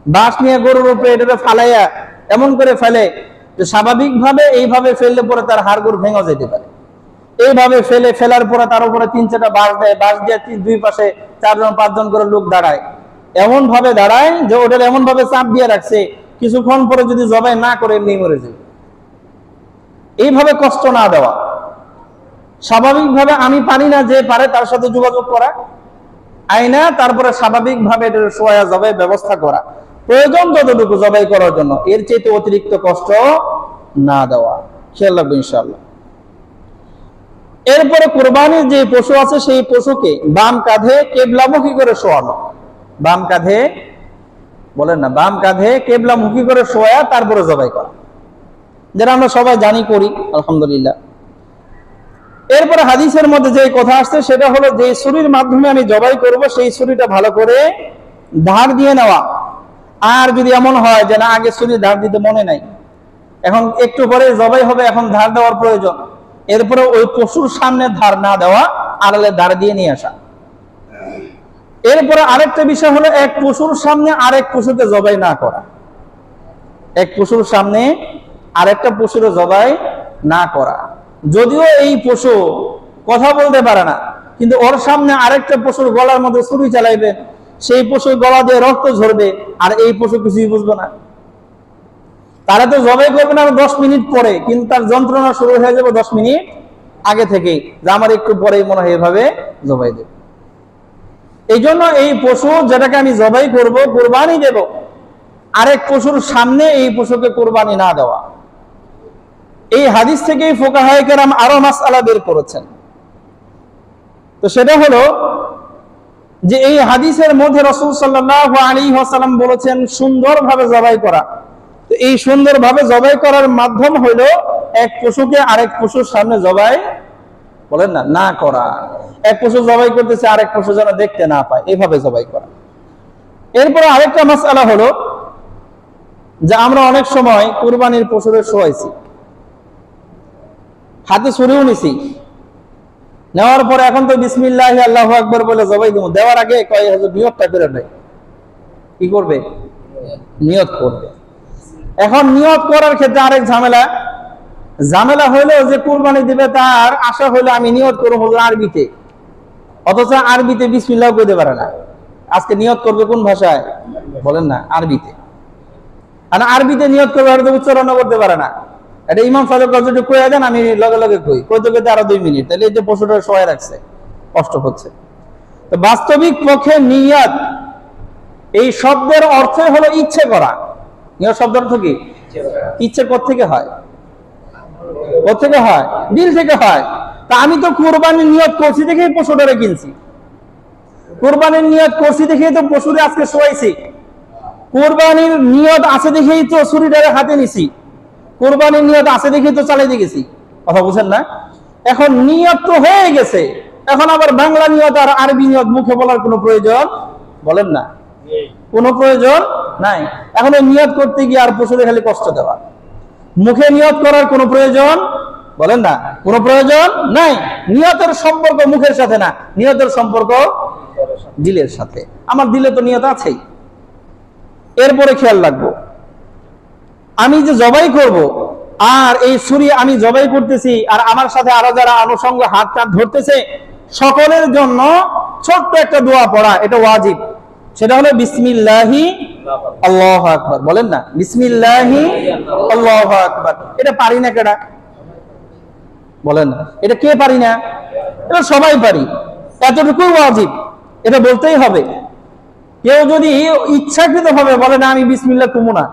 বাঁশ নিয়ে গরুর উপরে এটা ফালাইয়া এমন করে ফেলে যে স্বাভাবিকভাবে এইভাবে ফেললে পরে তার হাড়গোড় ভেঙে যেতে পারে। এইভাবে ফেলার পরে তার উপরে 3-4টা বাঁশ দেয়, বাঁশ দিয়ে 2 পাশে 4-5 জন করে লোক দাঁড়ায়। এমন ভাবে দাঁড়ায় যে ওটা এমন ভাবে চাপ দিয়ে রাখছে কিছুক্ষণ পরে যদি জবাই না করে এমনি মরে যাবে। এইভাবে কষ্ট না দেওয়া। স্বাভাবিকভাবে আমি পারি না, যে পারে তার সাথে যোগাযোগ করা, আইনা তারপরে স্বাভাবিকভাবে এটা শোয়া জবাই ব্যবস্থা করা, প্রয়োজন ততটুকু জবাই করার জন্য, এর চাইতে অতিরিক্ত কষ্ট না দেওয়া। খেয়াল রাখবো ইনশাআল্লাহ। এরপরে কুরবানির যে পশু আছে সেই পশুকে বাম কাঁধে কেবলামুখী করে শোয়ানো। বাম কাঁধে, বলেন না, বাম কাঁধে কেবলামুখী করে শোয়া তারপরে জবাই করা, যেটা আমরা সবাই জানি, করি আলহামদুলিল্লাহ। এরপরে হাদিসের মধ্যে যে কথা আসছে সেটা হলো যে ছুরির মাধ্যমে আমি জবাই করব সেই ছুরিটা ভালো করে ধার দিয়ে নেওয়া। আর যদি এমন হয় যে না আগে ছুরি ধার দিতে মনে নাই, এখন একটু পরে জবাই হবে, এখন ধার দেওয়ার প্রয়োজন, এরপরে ওই পশুর সামনে ধার না দেওয়া, আড়ালে ধার দিয়ে নিয়ে আসা। এরপরে আরেকটা বিষয় হলো এক পশুর সামনে আরেক পশুকে জবাই না করা। এক পশুর সামনে আরেকটা পশুর জবাই না করা। যদিও এই পশু কথা বলতে পারে না, কিন্তু ওর সামনে আরেকটা পশুর গলার মধ্যে ছুরি চালাইবেন, সেই পশুর গলা দিয়ে রক্ত ঝরবে, আর এই পশু কিছুই বুঝবে না। তারা তো জবাই করবে না 10 মিনিট পরে, কিন্তু তার যন্ত্রণা শুরু হয়ে যাবে 10 মিনিট আগে থেকেই, যে আমার একটু পরেই মনে হয় এভাবে জবাই দেব। এই জন্য এই পশু যেটাকে আমি জবাই করব, কুরবানি দেব, আরেক পশুর সামনে এই পশুকে কুরবানি না দেওয়া। এই হাদিস থেকেই ফুকাহায়ে কেরাম আরো মাসআলা বের করেছেন। তো সেটা হলো যে এই হাদিসের মধ্যে রাসূল সাল্লাল্লাহু আলাইহি ওয়াসাল্লাম বলেছেন সুন্দরভাবে জবাই করা। তো এই সুন্দরভাবে জবাই করার মাধ্যম হলো এক পশুকে আরেক পশুর সামনে জবাই বলেন না না করা। এক পশু জবাই করতেছে, আরেক পশু যেন দেখতে না পায়, এইভাবে জবাই করা। এরপরে আরেকটা মাসআলা হলো যে আমরা অনেক সময় কুরবানির পশুরে শোয়াইছি, হাতে ছুরিও নিছি, নেওয়ার পরে এখন তো বিসমিল্লাহি আল্লাহু আকবার বলে জবাই দেব, দেওয়ার আগে কয় হুজুর নিয়তটা করে নেই। কি করবে? নিয়ত করবে। এখন নিয়ত করার ক্ষেত্রে আরেক ঝামেলা হইলো যে কুরবানি দিবে তার আশা হইলো আমি নিয়ত করব হুজুর আরবিতে, অথচ আরবিতে বিসমিল্লাহ কইতে পারে না। আজকে নিয়ত করবে কোন ভাষায় বলেন না? আরবিতে। আর আরবিতে নিয়ত করবে, আর তো উচ্চারণ করতে পারে না। এটা ইমাম সাহেব যদি কইয়া দেন আমি লগে লগে কইতে আরো 2 মিনিট, তাহলে এই যে পশুটা সহায় রাখছে, কষ্ট হচ্ছে। তো বাস্তবিক পক্ষে নিয়ত এই শব্দের অর্থ হলো ইচ্ছে করা। নিয়ত শব্দের অর্থ কি? ইচ্ছে কোত্থেকে হয়? কোত্থেকে হয়? দিল থেকে হয়। তা আমি তো কুরবানির নিয়ত করছি দেখেই পশুটারে কিনছি, কুরবানির নিয়ত করছি দেখেই তো পশুরে আজকে শোয়াইছি, কুরবানির নিয়ত আছে দেখেই তো ছুরিটারে হাতে নিছি, কুরবানির নিয়ত আছে দেখেই তো চালাইতে গেছি। কথা বুঝেন না? এখন নিয়ত তো হয়ে গেছে, এখন আবার বাংলা নিয়ত আর আরবি নিয়ত মুখে বলার কোনো প্রয়োজন বলেন না? কোনো প্রয়োজন নাই। এখন ওই নিয়ত করতে গিয়ে আর পশুরে খালি কষ্ট দেওয়া, মুখে নিয়ত করার কোনো প্রয়োজন বলেন না? কোনো প্রয়োজন নাই। নিয়তের সম্পর্ক মুখের সাথে না, নিয়তের সম্পর্ক দিলের সাথে। আমার দিলে তো নিয়ত আছেই। এরপরে খেয়াল রাখবো, আমি যে জবাই করব, আর এই ছুরি আমি জবাই করতেছি, আর আমার সাথে আরো যারা আনুষঙ্গ হাত টাত ধরতেছে, সকলের জন্য ছোট্ট একটা দোয়া পড়া, এটা ওয়াজিব। সেটা হলো বিসমিল্লাহি আল্লাহু আকবার। বলেন না বিসমিল্লাহি আল্লাহু আকবার। এটা পারি না কেডা? বলেন না, এটা কে পারি না? এটা সবাই পারি, এতটুকু ওয়াজিব, এটা বলতেই হবে। কেউ যদি ইচ্ছাকৃত ভাবে বলে না আমি বিসমিল্লাহ কমু না,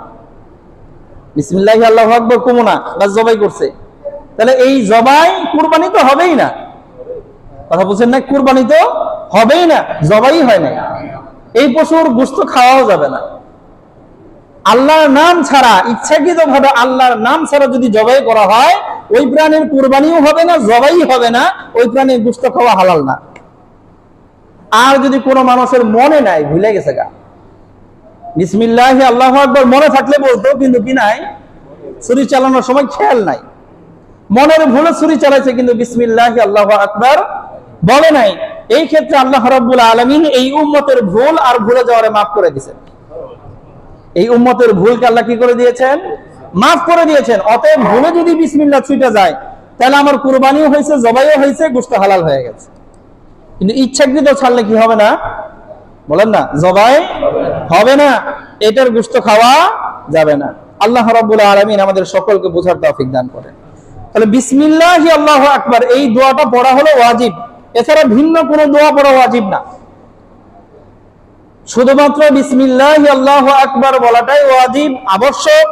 বিসমিল্লাহি আল্লাহু আকবার কমু না, বাস জবাই করছে, তাহলে এই জবাই কুরবানি তো হবেই না। কথা বলছেন না? কুরবানি তো হবেই না, জবাই হয় না। এই পশুর গোশত খাওয়াও যাবে না। আল্লাহর নাম ছাড়া, ইচ্ছাকৃত ভাবে আল্লাহর নাম ছাড়া যদি জবাই করা হয়, ওই প্রাণীর কুরবানিও হবে না, জবাই হবে না, ওই প্রাণীর গোশত খাওয়া হালাল না। আর যদি কোনো মানুষের মনে নাই, ভুলে গেছে গা, বিসমিল্লাহি আল্লাহু আকবার মনে থাকলে বলতো, কিন্তু কি নাই, ছুরি চালানোর সময় খেয়াল নাই, মনের ভুলে ছুরি চালাইছে, কিন্তু বিসমিল্লাহি আল্লাহু আকবার বলে নাই। এই ক্ষেত্রে আল্লাহ রাব্বুল আলামিন এই উম্মতের ভুল আর ভুলে যাওয়ারে মাফ করে দিয়েছেন। এই উম্মতের ভুলকে আল্লাহ কি করে দিয়েছেন? মাফ করে দিয়েছেন। অতএব ভুলে যদি বিসমিল্লাহ ছুটে যায়, তাহলে আমার কুরবানিও হয়েছে, জবাইও হয়েছে, গোশত হালাল হয়ে গেছে। কিন্তু ইচ্ছাকৃত ছাড়লে কি হবে না? বলেন না, জবাই হবে না, এটার গোশত খাওয়া যাবে না। আল্লাহ রাব্বুল আলামিন আমাদের সকলকে বোঝার তৌফিক দান করেন। তাহলে বিসমিল্লাহি আল্লাহু আকবার এই দোয়াটা পড়া হলো ওয়াজিব, এছাড়া ভিন্ন কোনো দোয়া পড়া ওয়াজিব না। শুধুমাত্র বিসমিল্লাহি আল্লাহু আকবার বলাটাই ওয়াজিব, আবশ্যক।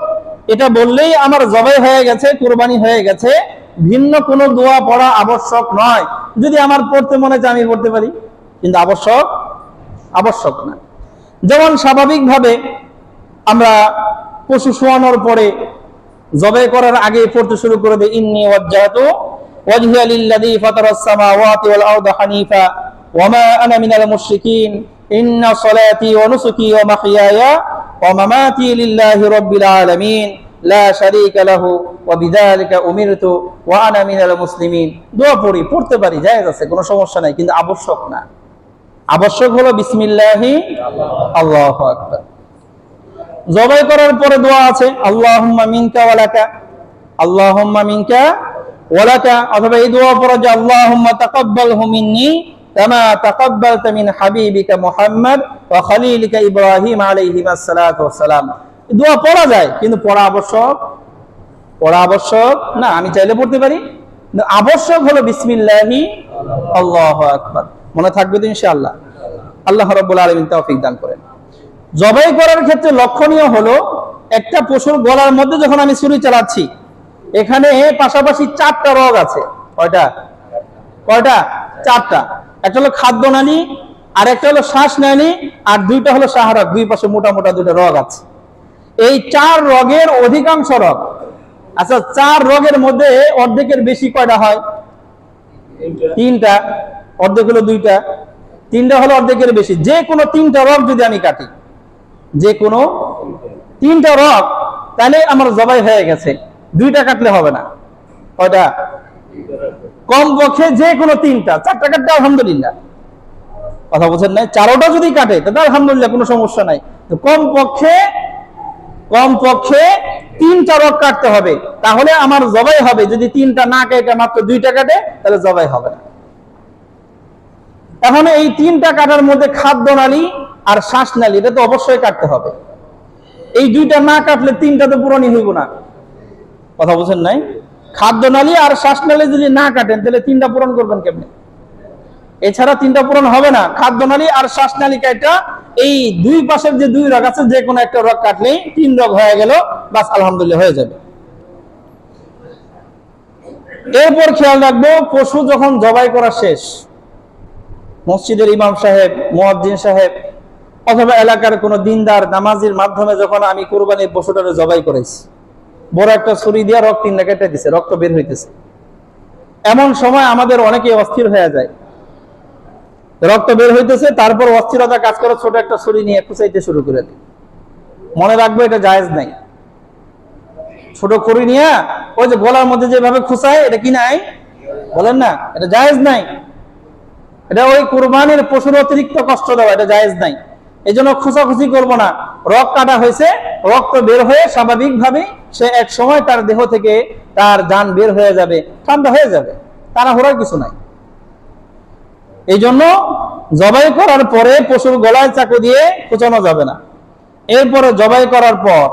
এটা বললেই আমার জবাই হয়ে গেছে, কুরবানি হয়ে গেছে, ভিন্ন কোনো দোয়া পড়া আবশ্যক নয়। যদি আমার পড়তে মনে চায় আমি পড়তে পারি, কিন্তু আবশ্যক না। যেমন স্বাভাবিকভাবে আমরা পশু শোয়ানোর পরে জবাই করার আগে পড়তে শুরু করে দেই, ইন্নী ওয়াজ্জাহতু ওয়াজহিয়া লিল্লাযী ফাতারাস সামাওয়াতি ওয়াল আরদা হানিফা ওয়া মা আনা মিনাল মুশরিকিন ইন্না সলাতি ওয়া নুসুকি ওয়া মাহইয়ায়া ওয়া মামাতি লিল্লাহি রাব্বিল আলামিন লা শারীকা লাহু ওয়া বিযালিকা উমিরতু ওয়া আনা মিনাল মুসলিমিন। দোয়া পড়তে পারি, জায়েজ আছে, কোনো সমস্যা নাই, কিন্তু আবশ্যক না। আবশ্যক হলো বিসমিল্লাহি আল্লাহু আকবার। জবাই করার পরে দোয়া আছে আল্লাহুম্মা মিনকা ওয়ালাকা, আল্লাহুম্মা মিনকা ওয়ালাকা, অথবা এই দোয়া পড়া যে আল্লাহুম্মা তাকাব্বালহু মিন্নি কামা তাকাব্বালতা মিন হাবিবিকা মুহাম্মদ ওয়া খলিলিকা ইব্রাহিম আলাইহিস সালাতু ওয়াস সালাম। দোয়া পড়া যায়, কিন্তু পড়া আবশ্যক না। আমি চাইলে পড়তে পারি, আবশ্যক হলো বিসমিল্লাহি আল্লাহু আকবার। মনে থাকবে তো ইনশাআল্লাহ? আল্লাহ রাব্বুল আলামিন তৌফিক দান করেন। জবাই করার ক্ষেত্রে লক্ষণীয় হলো, একটা পশুর গলার মধ্যে যখন আমি ছুরি চালাচ্ছি, এখানে পাশাপাশি 4টা রগ আছে। কয়টা? 4টা। একটা হলো খাদ্যনালী, আর একটা হলো শ্বাসনালী, আর 2টা হলো শাহরগ। দুই পাশে মোটা মোটা 2টা রগ আছে। এই 4 রগের অধিকাংশ রগ, আচ্ছা 4 রগের মধ্যে অর্ধেকের বেশি কয়টা হয়? 3টা। অর্ধেক হলো 2টা, 3টা হলো অর্ধেকের বেশি। যে কোনো 3টা রগ যদি আমি কাটি, যে কোনো 3টা রগ, তাহলে আমার জবাই হয়ে গেছে। 2টা কাটলে হবে না। কয়টা? কমপক্ষে যে কোনো 3টা। 4টা কাটলে আলহামদুলিল্লাহ, কথা বলছেন না? 4টা যদি কাটে তাহলে আলহামদুলিল্লাহ, কোনো সমস্যা নাই। কমপক্ষে 3টা রগ কাটতে হবে, তাহলে আমার জবাই হবে। যদি 3টা না কেটে মাত্র 2টা কাটে, তাহলে জবাই হবে না। এখন এই 3টা কাটার মধ্যে খাদ্যনালী আর শ্বাসনালী, এটা তো অবশ্যই কাটতে হবে। এই 2টা না কাটলে 3টা তো পূরণই হইব না, কথা বলছেন নাই? খাদ্যনালী আর শ্বাসনালী যদি না কাটেন, তাহলে 3টা পূরণ করবেন কেমনে? এছাড়া 3টা পূরণ হবে না। খাদ্যনালী আর শ্বাসনালী কাটা, এই দুই পাশের যে 2 রগ আছে, যে কোনো একটা রগ কাটলেই 3 রগ হয়ে গেল, বাস আলহামদুলিল্লাহ হয়ে যাবে। এরপর খেয়াল রাখবো, পশু যখন জবাই করা শেষ, মসজিদের ইমাম সাহেব, মুয়াজ্জিন সাহেব, অথবা এলাকার কোন দিনদার নামাজির মাধ্যমে যখন আমি কুরবানির পশুটারে জবাই করেছি, বড় একটা ছুরি দিয়ে রক্ত 3টা কেটে দিছে, রক্ত বের হইতেছে, এমন সময় আমাদের অনেকে অস্থির হয়ে যায়। রক্ত বের হইতেছে, তারপর অস্থিরতা কাজ করে, ছোট একটা ছুরি নিয়ে খুঁচাইতে শুরু করে দিই। মনে রাখবো, এটা জায়েজ নাই। ছোট ছুরি নিয়ে ওই যে গলার মধ্যে যেভাবে খুঁচায়, এটা কি নাই? বলেন না, এটা জায়েজ নাই। এটা ওই কুরবানির পশুর অতিরিক্ত কষ্ট দেওয়া, এটা জায়েজ নাই। এই জন্য খুঁচাখুচি করবো না। রগ কাটা হয়েছে, রক্ত বের হয়ে স্বাভাবিকভাবে সে এক সময় তার দেহ থেকে তার জান বের হয়ে যাবে, ঠান্ডা হয়ে যাবে, তাড়াহুড়ার কিছু নাই। এই জন্য জবাই করার পরে পশুর গলায় চাকু দিয়ে খুঁচানো যাবে না। এরপরে জবাই করার পর,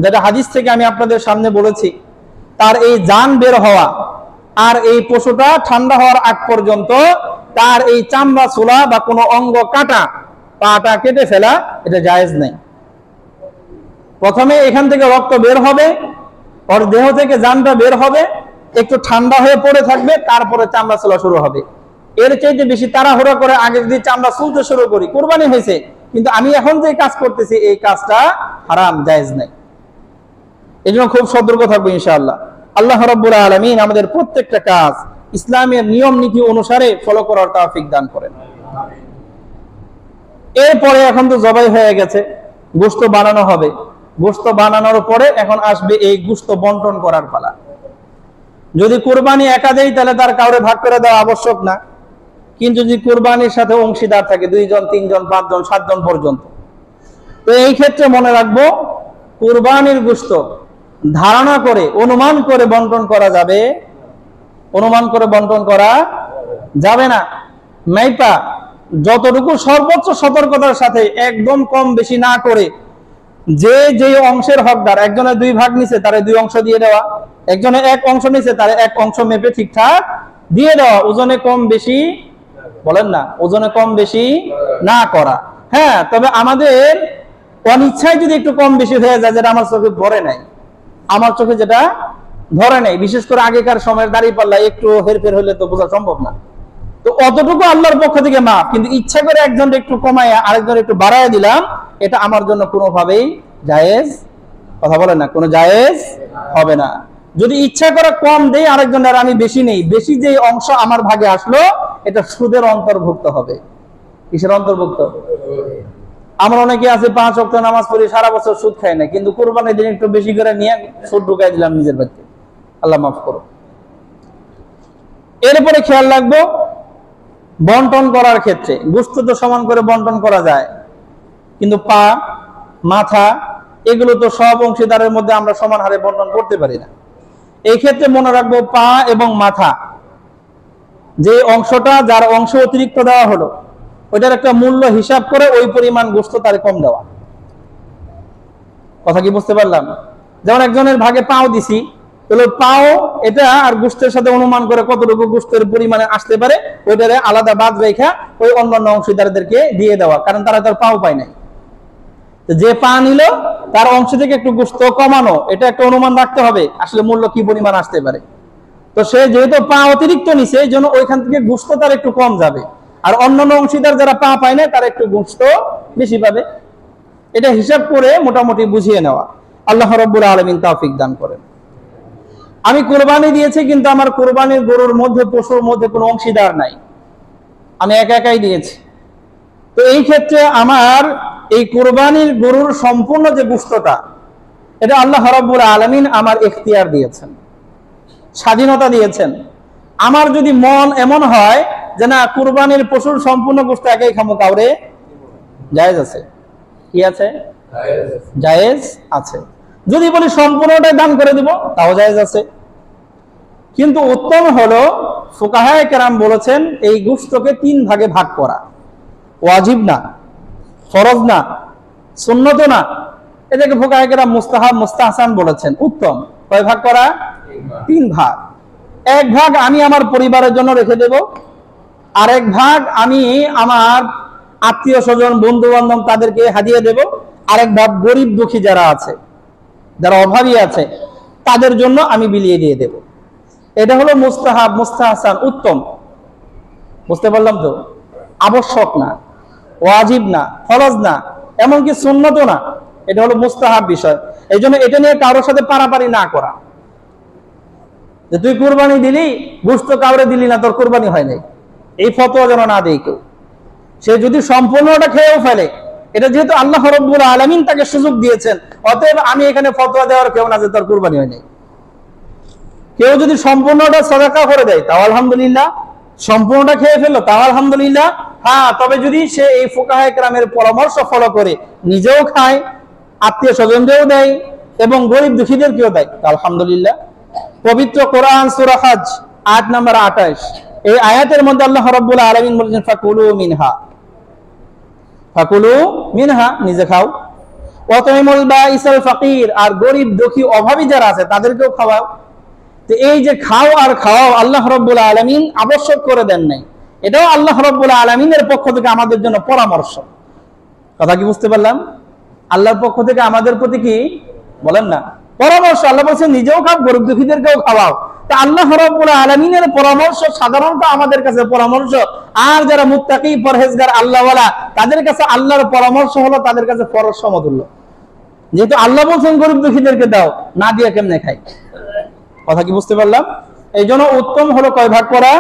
যেটা হাদিস থেকে আমি আপনাদের সামনে বলেছি, তার এই জান বের হওয়া আর এই পশুটা ঠান্ডা হওয়ার আগ পর্যন্ত তার এই চামড়া ছোলা বা কোনো অঙ্গ কাটা, পাটা কেটে ফেলা, এটা জায়েজ নেই। প্রথমে এখান থেকে রক্ত বের হবে, ওর দেহ থেকে জানটা বের হবে, একটু ঠান্ডা হয়ে পড়ে থাকবে, তারপরে চামড়া ছোলা শুরু হবে। এর চাইতে বেশি তাড়াহুড়া করে আগে যদি চামড়া চুলতে শুরু করি, কুরবানি হয়েছে, কিন্তু আমি এখন যে কাজ করতেছি এই কাজটা হারাম, জায়েজ নাই। এই জন্য খুব সতর্ক থাকবো ইনশাআল্লাহ। আল্লাহ রাব্বুল আলামিন আমাদের প্রত্যেকটা কাজ ইসলামের নিয়ম নীতি অনুসারে ফলো করার তৌফিক দান করেন। এরপরে এখন তো জবাই হয়ে গেছে, গোশত বানানো হবে। গোশত বানানোর পরে এখন আসবে এই গোশত বন্টন করার পালা। যদি কুরবানি একা দেয়, তাহলে তার কাউরে ভাগ করে দেওয়া আবশ্যক না। কিন্তু যদি কুরবানির সাথে অংশীদার থাকে, 2 জন 3 জন 5 জন 7 জন পর্যন্ত, তো এই ক্ষেত্রে মনে রাখবো, কুরবানির গোশত ধারণা করে, অনুমান করে বন্টন করা যাবে, অনুমান করে বন্টন করা যাবে না। মাইপা যতটুকু সর্বোচ্চ সতর্কতার সাথে, একদম কম বেশি না করে, যে অংশের হকদার, একজনের 2 ভাগ নিছে, তারে 2 অংশ দিয়ে দেওয়া, একজনের 1 অংশ নিছে, তারে 1 অংশ মেপে ঠিকঠাক দিয়ে দেওয়া। ওজনে কম বেশি, বলেন না, ওজনে কম বেশি না করা। হ্যাঁ, তবে আমাদের অনিচ্ছায় যদি একটু কম বেশি হয়ে যায়, যেটা আমার চোখে ধরে নাই, আমার চোখে যেটা ধরে নাই, বিশেষ করে আগেকার সময়ের দাড়ি পাল্লা একটু হেরফের হলে তো বোঝা সম্ভব না। তো অতটুকু আল্লাহর পক্ষ থেকে মাফ, কিন্তু ইচ্ছা করে একজন একটু কমায় আরেকজন একটু বাড়ায় দিলাম, এটা আমার জন্য কোনোভাবেই জায়েজ, কথা বলেন না, কোনো জায়েজ হবে না। যদি ইচ্ছা করে কম দেই আরেকজনের, আমি বেশি নেই, বেশি যে অংশ আমার ভাগে আসলো, এটা সুদের অন্তর্ভুক্ত হবে। কিসের অন্তর্ভুক্ত? আমরা অনেকে আছে 5 ওয়াক্ত নামাজ পড়ি, সারা বছর সুদ খাই না, কিন্তু কুরবানির দিন একটু বেশি করে নিয়ে সুদ ঢুকাই দিলাম নিজের বাড়িতে। আল্লাহ মাফ করো। এরপরে খেয়াল রাখবো, বন্টন করার ক্ষেত্রে গোশত তো সমান করে বন্টন করা যায়, কিন্তু পা, মাথা এগুলো তো সব অংশীদারের মধ্যে আমরা সমান হারে বন্টন করতে পারি না। এই ক্ষেত্রে মনে রাখবো পা এবং মাথা, যে অংশটা যার অংশ অতিরিক্ত দেওয়া হলো ওইটার একটা মূল্য হিসাব করে ওই পরিমাণ গোশত তার কম দেওয়া। কথা কি বুঝতে পারলাম? যেমন একজনের ভাগে পাও দিছি, তাহলে পাও এটা আর গোশতের সাথে অনুমান করে কতটুকু গোশতের পরিমাণে আসতে পারে ওইটারে আলাদা বাদ রেখা ওই অন্যান্য অংশীদারদেরকে দিয়ে দেওয়া, কারণ তারা তার পাও পায় নাই। যে পা নিল তার অংশ থেকে একটু গোশত কমানো, এটা একটা অনুমান রাখতে হবে আসলে মূল্য কি পরিমাণ আসতে পারে। তো সে যেহেতু পা অতিরিক্ত নিছে এই জন্য ওইখান থেকে গোশত তার একটু কম যাবে, আর অন্যান্য অংশীদার যারা পা পায় না তারা একটু গোশত বেশি পাবে। এটা হিসাব করে মোটামুটি বুঝিয়ে নেওয়া। আল্লাহ রাব্বুল আলামিন তৌফিক দান করেন। আমি কুরবানি দিয়েছি কিন্তু আমার কুরবানির গরুর মধ্যে, পশুর মধ্যে কোনো অংশীদার নাই, আমি একা একাই দিয়েছি। তো এই ক্ষেত্রে আমার এই কুরবানির গরুর সম্পূর্ণ যে গোশতটা, এটা আল্লাহ রাব্বুল আলামিন আমার ইখতিয়ার দিয়েছেন, স্বাধীনতা দিয়েছেন। আমার যদি মন এমন হয় যে না কুরবানির পশুর সম্পূর্ণ গোশত একাই খামো, কাউরে জায়েজ আছে। কি আছে? জায়েজ আছে। যদি বলি সম্পূর্ণটাই দান করে দিব, তাও জায়েজ আছে। কিন্তু উত্তম হলো, ফুকাহায়ে কেরাম বলেছেন এই গোশতকে 3 ভাগে ভাগ করা। ওয়াজিব না, ফরজ না, সুন্নত না, এটাকে ফুকাহায়ে কেরাম মুস্তাহাব, মুস্তাহসান বলেছেন। উত্তম কয় ভাগ করা? 3 ভাগ। 1 ভাগ আমি আমার পরিবারের জন্য রেখে দেব, আর 1 ভাগ আমি আমার আত্মীয় স্বজন, বন্ধু বান্ধব তাদেরকে হাদিয়া দেব, আরেক ভাগ গরিব দুঃখী যারা আছে, যারা অভাবী আছে তাদের জন্য আমি বিলিয়ে দিয়ে দেব। এটা হলো মুস্তাহাব, মুস্তাহসান, উত্তম। বুঝতে পারলাম তো? আবশ্যক না, ওয়াজিব না, ফরজ না, এমনকি সুন্নত না, এটা হলো মুস্তাহাব বিষয়। এই জন্য এটা নিয়ে কারোর সাথে পারাপারি না করা, যে তুই কুরবানি দিলি গোশত কাউরে দিলি না, তোর কুরবানি হয় নাই, এই ফতোয়া যেন না দেয় কেউ। সে যদি সম্পূর্ণটা খেয়েও ফেলে, এটা যেহেতু আল্লাহ রাব্বুল আলামিন তাকে সুযোগ দিয়েছেন, অতএব আমি এখানে ফতোয়া দেওয়ার কেউ না যে তার কুরবানি হয় নাই। কেউ যদি সম্পূর্ণটা সাদাকা করে দেয় তাও আলহামদুলিল্লাহ, সম্পূর্ণটা খেয়ে ফেললো তাও আলহামদুলিল্লাহ। হ্যাঁ, তবে যদি সে এই ফুকাহায়ে কেরামের পরামর্শ ফলো করে নিজেও খায়, আত্মীয় স্বজনদেরও দেয় এবং গরিব দুঃখীদেরকেও দেয়, আলহামদুলিল্লাহ। পবিত্র কোরআন সূরা হজ আয়াত নাম্বার 28, এই আয়াতের মধ্যে আল্লাহ রাব্বুল আলামিন বলেছেন ফাকুলু মিনহা, ফাকুলু মিনহা, নিজে খাও, ওয়াতাইমুল বাইসাল ফাকির, আর গরিব দুঃখী অভাবী যারা আছে তাদেরকেও খাওয়াও। তো এই যে খাও আর খাওয়াও আল্লাহ রাব্বুল আলামিন আবশ্যক করে দেন নাই, এটাও আল্লাহ রাব্বুল আলামিনের পক্ষ থেকে আমাদের জন্য পরামর্শ। কথা কি বুঝতে পারলাম? আল্লাহর পক্ষ থেকে আমাদের প্রতি কি বলেন না পরামর্শ। আল্লাহ বলছেন নিজেও খাও, গরিব দুঃখীদেরকেও খাওয়াও। তা আল্লাহ রাব্বুল আলামিনের পরামর্শ সাধারণত আমাদের কাছে পরামর্শ, আর যারা মুত্তাকি, পরহেজগার, আল্লাহওয়ালা তাদের কাছে আল্লাহর পরামর্শ হলো তাদের কাছে ফরজ সমতুল্য। যেহেতু আল্লাহ বলছেন গরিব দুঃখীদেরকে দাও, না দিয়ে কেমনে খাই? কথা কি বুঝতে পারলাম? এই জন্য উত্তম হলো কয় ভাগ করা?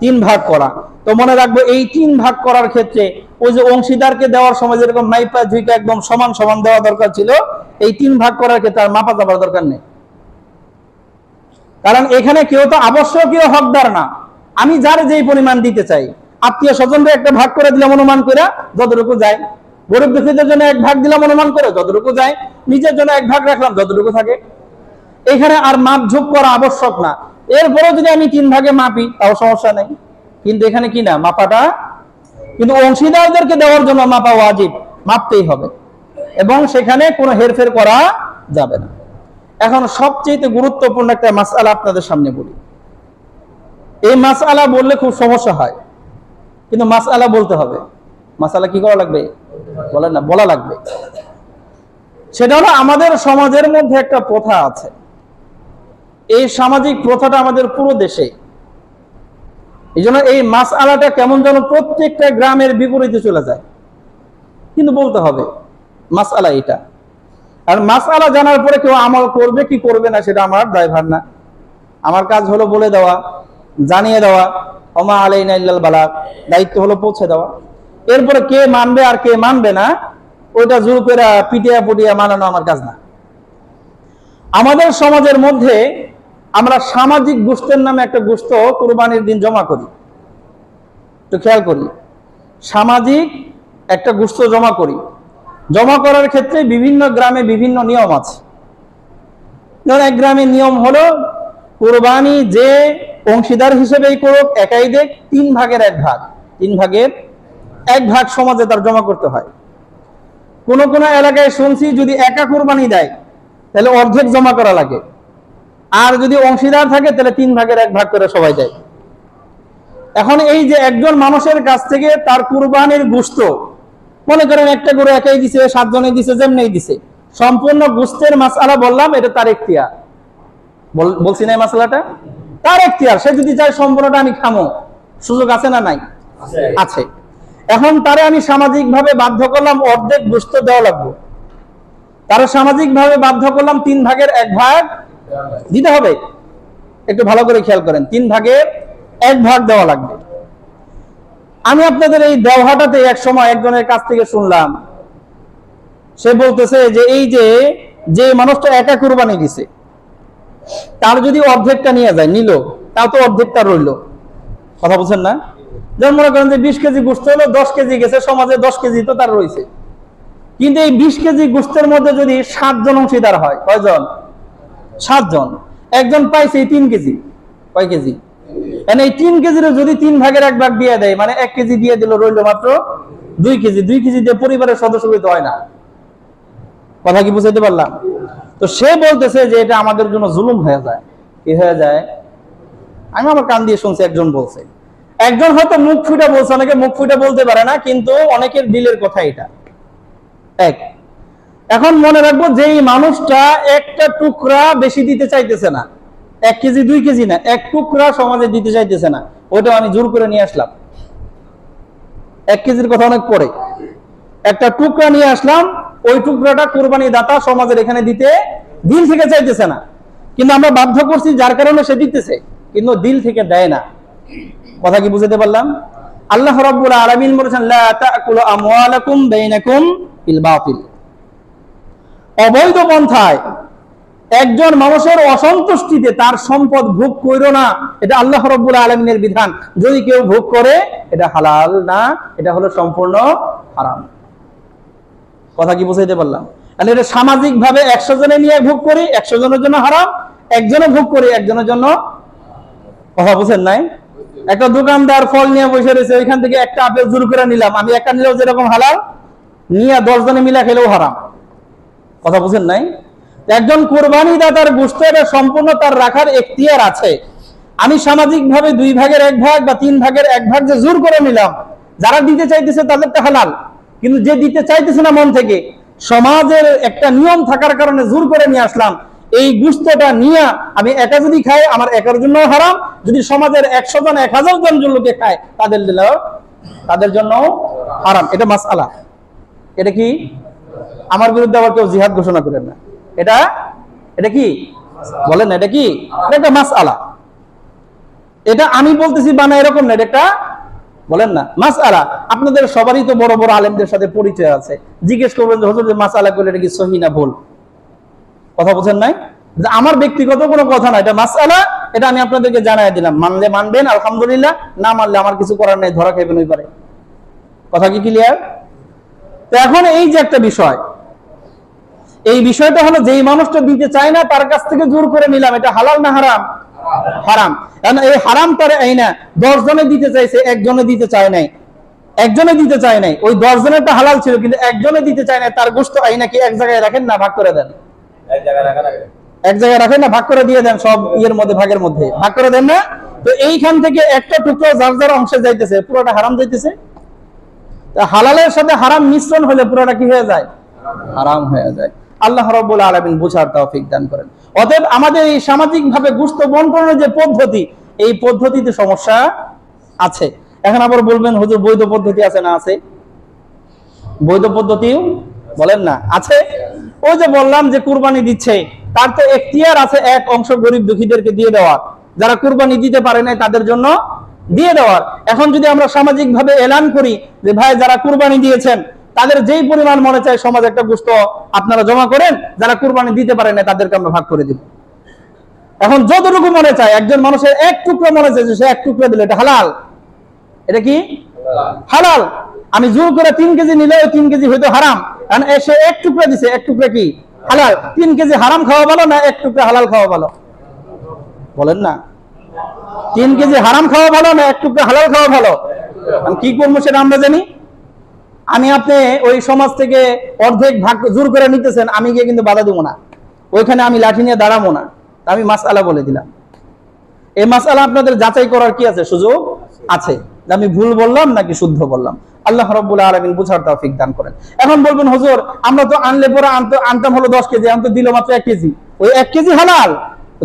3 ভাগ করা। তো মনে রাখবো এই 3 ভাগ করার ক্ষেত্রে ওই যে অংশীদারকে দেওয়ার সময় যেরকম মাইপা ঝুইকা একদম সমান সমান দেওয়া দরকার ছিল, এই 3 ভাগ করার ক্ষেত্রে আর মাপা যাবার দরকার নেই। কারণ এখানে কেউ তো আবশ্যকীয় হকদার না, আমি যার যেই পরিমাণ দিতে চাই। আত্মীয় স্বজনদের একটা ভাগ করে দিলাম অনুমান করে যতটুকু যায়, গরিব দুঃখীদের জন্য 1 ভাগ দিলাম অনুমান করে যতটুকু যায়, নিজের জন্য 1 ভাগ রাখলাম যতটুকু থাকে। এখানে আর মাপ ঝোপ করা আবশ্যক না। এরপরও যদি আমি 3 ভাগে মাপি তাও সমস্যা নেই, কিন্তু এখানে কি না মাপাটা, কিন্তু অংশীদারদেরকে দেওয়ার জন্য মাপা ওয়াজিব, মাপতেই হবে এবং সেখানে কোনো হেরফের করা যাবে না। এখন সবচেয়ে গুরুত্বপূর্ণ একটা মাসআলা আপনাদের সামনে বলি। এই মাসআলা বললে খুব সমস্যা হয়, কিন্তু মাসআলা বলতে হবে। মাসআলা কি করা লাগবে? বলেন না, বলা লাগবে। সেটা হলো আমাদের সমাজের মধ্যে একটা প্রথা আছে, এই সামাজিক প্রথাটা আমাদের পুরো দেশে। এই জন্য এই মাসআলাটা কেমন যেন প্রত্যেকটা গ্রামের বিপরীতে চলে যায়, কিন্তু বলতে হবে মাসআলা এটা। আর মাসআলা জানার পরে কেউ আমল করবে কি করবে না সেটা আমার দায়ভার না। আমার কাজ হলো বলে দেওয়া, জানিয়ে দেওয়া, ওমা আলাইনা ইল্লাল বালাগ, দায়িত্ব হলো পৌঁছে দেওয়া। এরপরে কে মানবে আর কে মানবে না ওইটা জোর করে পিটিয়া পুটিয়া মানানো আমার কাজ না। আমাদের সমাজের মধ্যে আমরা সামাজিক গোষ্ঠের নামে একটা গোশত কুরবানির দিন জমা করি, একটু খেয়াল করি। সামাজিক একটা গোশত জমা করি, জমা করার ক্ষেত্রে বিভিন্ন গ্রামে বিভিন্ন নিয়ম আছে। যেমন এক গ্রামের নিয়ম হলো কুরবানি যে অংশীদার হিসেবেই করুক, একাই দেখ, 3 ভাগের 1 ভাগ, 3 ভাগের 1 ভাগ সমাজে তার জমা করতে হয়। কোন কোন এলাকায় শুনছি যদি একা কুরবানি দেয় তাহলে অর্ধেক জমা করা লাগে, আর যদি অংশীদার থাকে তাহলে 3 ভাগের 1 ভাগ করে সবাই দেয়। এখন এই যে একজন মানুষের কাছ থেকে তার কুরবানির গোশত, মনে করেন একটা গরু একাই দিছে, 7 জনে দিছে, যেমনি দিছে, সম্পূর্ণ গোশতের মাসআলা বললাম, এটা তার ইখতিয়ার। বলছি না এই মাসআলাটা তার ইখতিয়ার। সে যদি চায় সম্পূর্ণটা আমি খামো, সুযোগ আছে না নাই? আছে। এখন তারে আমি সামাজিক ভাবে বাধ্য করলাম অর্ধেক গোশত দেওয়া লাগবে, তারা সামাজিক ভাবে বাধ্য করলাম 3 ভাগের 1 ভাগ দিতে হবে। একটু ভালো করে খেয়াল করেন, 3 ভাগের 1 ভাগ দেওয়া লাগবে। আমি আপনাদের এই দেওয়াটাতে এক সময় একজনের কাছ থেকে শুনলাম, সে বলতেছে যে এই যে মানুষটা একা কুরবানি দিছে, তার যদি অর্ধেকটা নিয়ে যায়, নিল, তাও তো অর্ধেকটা রইল। কথা বলছেন না? যেমন মনে করেন যে 20 কেজি গোশত হলো, 10 কেজি গেছে সমাজে, 10 কেজি তো তার রয়েছে। কিন্তু এই 20 কেজি গোশতের মধ্যে যদি 7 জন অংশীদার হয়, কয়জন? 7 জন। একজন পাইছে 3 কেজি, কয় কেজি? এই 3 কেজির যদি 3 ভাগের 1 ভাগ দিয়ে দেয়, মানে 1 কেজি দিয়ে দিল, রইল মাত্র 2 কেজি। 2 কেজি দিয়ে পরিবারের সদস্য তো হয় না। কথা কি বুঝাইতে পারলাম? তো সে বলতেছে যে এটা আমাদের জন্য জুলুম হয়ে যায়। কি হয়ে যায়? আমি আমার কান দিয়ে শুনছি, একজন বলছে। একজন হয়তো মুখ ফুটে বলছে, অনেকে মুখ ফুটে বলতে পারে না, কিন্তু অনেকের দিলের কথা এটা এক। এখন মনে রাখবো, যেই মানুষটা একটা টুকরা বেশি দিতে চাইতেছে না, 1 কেজি 2 কেজি না, 1 টুকরা সমাজে দিতে চাইতেছে না, ওইটা আমি জোর করে নিয়ে আসলাম। 1 কেজির কথা অনেক পরে, একটা টুকরা নিয়ে আসলাম, ওই টুকরাটা কুরবানি দাতা সমাজের এখানে দিতে দিল থেকে চাইতেছে না, কিন্তু আমরা বাধ্য করছি, যার কারণে সে দিতেছে, কিন্তু দিল থেকে দেয় না। কথা কি বুঝাতে পারলাম? আল্লাহ রাব্বুল আলামিন বলেছেন, লা তাকুলু আমওয়ালাকুম বাইনাকুম বিল বাতিল। অবৈধ পন্থায় একজন মানুষের অসন্তুষ্টিতে তার সম্পদ ভোগ কইরো না, এটা আল্লাহ রাব্বুল আলামিনের বিধান। যদি কেউ ভোগ করে, এটা হালাল না, এটা হলো সম্পূর্ণ হারাম। কথা কি বুঝাইতে পারলাম? তাহলে এটা সামাজিক ভাবে 100 জনে নিয়ে ভোগ করি, 100 জনের জন্য হারাম, একজনে ভোগ করি, একজনের জন্য। কথা বুঝেন নাই? একটা দোকানদার ফল নিয়ে বসে রয়েছে, ওইখান থেকে একটা আপেল জোর করে নিলাম, আমি একটা নিলেও যেরকম হালাল, নিয়ে 10 জনে মিলা খেলেও হারাম। কথা বুঝেন নাই? একজন কুরবানি দাতার গোশত এটা সম্পূর্ণ তার রাখার এখতিয়ার আছে। আমি সামাজিক ভাবে 2 ভাগের 1 ভাগ বা 3 ভাগের 1 ভাগ যে জোর করে নিলাম, যারা দিতে চাইতেছে তাদেরটা হালাল, কিন্তু যে দিতে চাইতেছে না মন থেকে, সমাজের একটা নিয়ম থাকার কারণে জোর করে নিয়ে আসলাম, এই গোশতটা নিয়ে আমি একা যদি খাই, আমার একার জন্য হারাম, যদি সমাজের 100 জন 1000 জন লোকে খায়, তাদের জন্য হারাম। এটা মাসআলা। এটা কি? আমার বিরুদ্ধে আবার কেউ জিহাদ ঘোষণা করেন না। এটা কি বলেন না? এটা কি? এটা মাসআলা। এটা আমি বলতেছি বানা এরকম না, এটা বলেন না মাসআলা। আপনাদের সবারই তো বড় বড় আলেমদের সাথে পরিচয় আছে, জিজ্ঞেস করবেন যে হুজুর, যে মাসআলা করলে এটা কি সহি না ভুল? কথা বুঝেন নাই? আমার ব্যক্তিগত কোনো কথা না, এটা মাসআলা। এটা আমি আপনাদেরকে জানাই দিলাম, মানলে মানবেন আলহামদুলিল্লাহ, না মানলে আমার কিছু করার নাই, ধরা খাইবেন ওই পারে। কথা কি ক্লিয়ার? তো এখন এই যে একটা বিষয়, এই বিষয়টা হলো যেই মানুষটা দিতে চায় না তার কাছ থেকে জোর করে নিলাম, এটা হালাল না হারাম? হারাম। এই হারাম তারে এই না 10 জনে দিতে চাইছে, একজনে দিতে চায় নাই, একজনে দিতে চায় নাই, ওই 10 জনেরটা হালাল ছিল, কিন্তু একজনে দিতে চায় নাই, তার গোশত এই নাকি এক জায়গায় রাখেন না, ভাগ করে দেন। এক জায়গায় রাখেন না, ভাগ করে দিয়ে দেন, সব ইয়ের মধ্যে, ভাগের মধ্যে ভাগ করে দেন না। তো এইখান থেকে একটা টুকরো যার যার অংশে যাইতেছে, পুরোটা হারাম যাইতেছে। হালালের সাথে হারাম মিশ্রণ হলে পুরোটা কি হয়ে যায়? হারাম হয়ে যায়। আল্লাহ রাব্বুল আলামিন বুঝার তৌফিক দান করেন। অতএব আমাদের এই সামাজিক ভাবে গোশত বন্টনের যে পদ্ধতি, এই পদ্ধতিতে সমস্যা আছে। এখন আবার বলবেন হুজুর, বৈধ পদ্ধতি আছে না? আছে। বৈধ পদ্ধতিও বলেন না আছে। ওই যে বললাম যে কুরবানি দিচ্ছে, তার তো এখতিয়ার আছে এক অংশ গরিব দুঃখীদেরকে দিয়ে দেওয়ার, যারা কুরবানি দিতে পারে নাই তাদের জন্য দিয়ে দেওয়ার। এখন যদি আমরা সামাজিক ভাবে এলান করি যে ভাই, যারা কুরবানি দিয়েছেন তাদের যেই পরিমাণ মনে চায় সমাজ একটা গোশত আপনারা জমা করেন, যারা কুরবানি দিতে পারে না তাদেরকে আমরা ভাগ করে দিব। এখন যতটুকু মনে চায়, একজন মানুষের 1 টুকরা মনে চায়, সে 1 টুকরা দিলে এটা হালাল। এটা কি? হালাল। আমি জোর করে 3 কেজি নিলে ওই 3 কেজি হয়তো হারাম, কারণ সে এক টুকরা দিছে, এক টুকরা কি হালাল। 3 কেজি হারাম খাওয়া ভালো না এক টুকরা হালাল খাওয়া ভালো? বলেন না, 3 কেজি হারাম খাওয়া ভালো না এক টুকরা হালাল খাওয়া ভালো? আমি কি করবো সেটা আমরা জানি। আমি আপনি ওই সমাজ থেকে অর্ধেক ভাগ জোর করে নিতেছেন, আমি গিয়ে কিন্তু বাধা দিব না, ওইখানে আমি লাঠি নিয়ে দাঁড়াবো না। আমি মাসআলা বলে দিলাম। এই মাসআলা আপনাদের যাচাই করার কি আছে? সুযোগ আছে, আমি ভুল বললাম নাকি শুদ্ধ বললাম। আল্লাহ রাব্বুল আলামিন বুঝার তৌফিক দান করেন। এখন বলবেন হুজুর আমরা তো আনলে পরে আনতাম হলো 10 কেজি, আমি তো দিল মাত্র 1 কেজি, ওই 1 কেজি হালাল,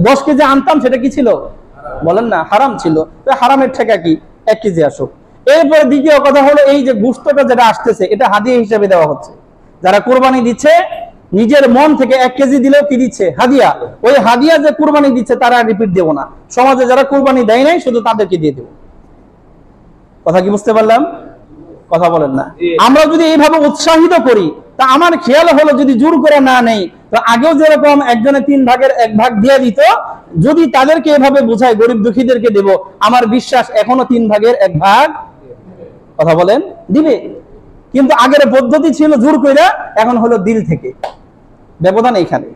10 কেজি আনতাম সেটা কি ছিল? বলেন না হারাম ছিল। তো হারামের ঠেকা কি? 1 কেজি আসুক। এরপরে দ্বিতীয় কথা হলো এই যে গোশতটা যেটা আসতেছে এটা হাদিয়া হিসেবে দেওয়া হচ্ছে। যারা কুরবানি দিচ্ছে নিজের মন থেকে 1 কেজি দিলেও কি দিচ্ছে? হাদিয়া। ওই হাদিয়া যে কুরবানি দিচ্ছে তারা রিপিট দেব না, সমাজে যারা কুরবানি দেয় নাই শুধু তাদেরকে দিয়ে দেব। কথা কি বুঝতে পারলাম? কথা বলেন না। আমরা যদি এইভাবে উৎসাহিত করি, তা আমার খেয়াল হলো যদি জোর করে না নেই, তো আগেও যেরকম একজনে 3 ভাগের 1 ভাগ দিয়ে দিত, যদি তাদেরকে এভাবে বোঝাই গরিব দুঃখীদেরকে দেব, আমার বিশ্বাস এখনো 3 ভাগের 1 ভাগ, কথা বলেন, দিবে। কিন্তু আগের পদ্ধতি ছিল জোর কইরা, এখন হলো দিল থেকে। ব্যবধান এইখানে।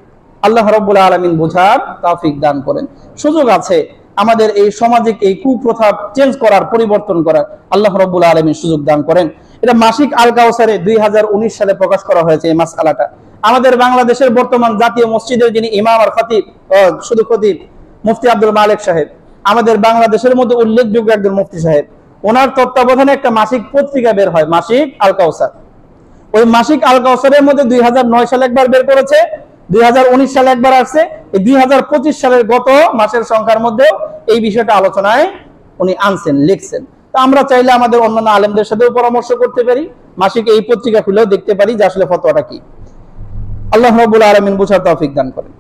আল্লাহ রাব্বুল আলামিন বোঝার তৌফিক দান করেন। সুযোগ আছে আমাদের এই সামাজিক এই কুপ্রথা চেঞ্জ করার, পরিবর্তন করার। আল্লাহ রাব্বুল আলামিন সুযোগ দান করেন। এটা মাসিক আল কাউসারে 2019 সালে প্রকাশ করা হয়েছে এই মাসআলাটা। আমাদের বাংলাদেশের বর্তমান জাতীয় মসজিদের যিনি ইমাম আর খতিব, শুধু খতিব, মুফতি আব্দুল মালিক সাহেব, আমাদের বাংলাদেশের মধ্যে উল্লেখযোগ্য একজন মুফতি সাহেব, ওনার তত্ত্বাবধানে একটা মাসিক পত্রিকা বের হয়, মাসিক আল কাউসার। ওই মাসিক আল কাউসারের মধ্যে 2009 সালে একবার বের করেছে, 2019 সালে একবার আসছে, এই 2025 সালের গত মাসের সংখ্যার মধ্যে এই বিষয়টা আলোচনায় উনি আনছেন, লিখছেন। তো আমরা চাইলে আমাদের অন্যান্য আলেমদের সাথেও পরামর্শ করতে পারি, মাসিক এই পত্রিকা খুলেও দেখতে পারি যে আসলে ফতোয়াটা কি। আল্লাহ রাব্বুল আলামিন বুঝার তৌফিক দান করেন।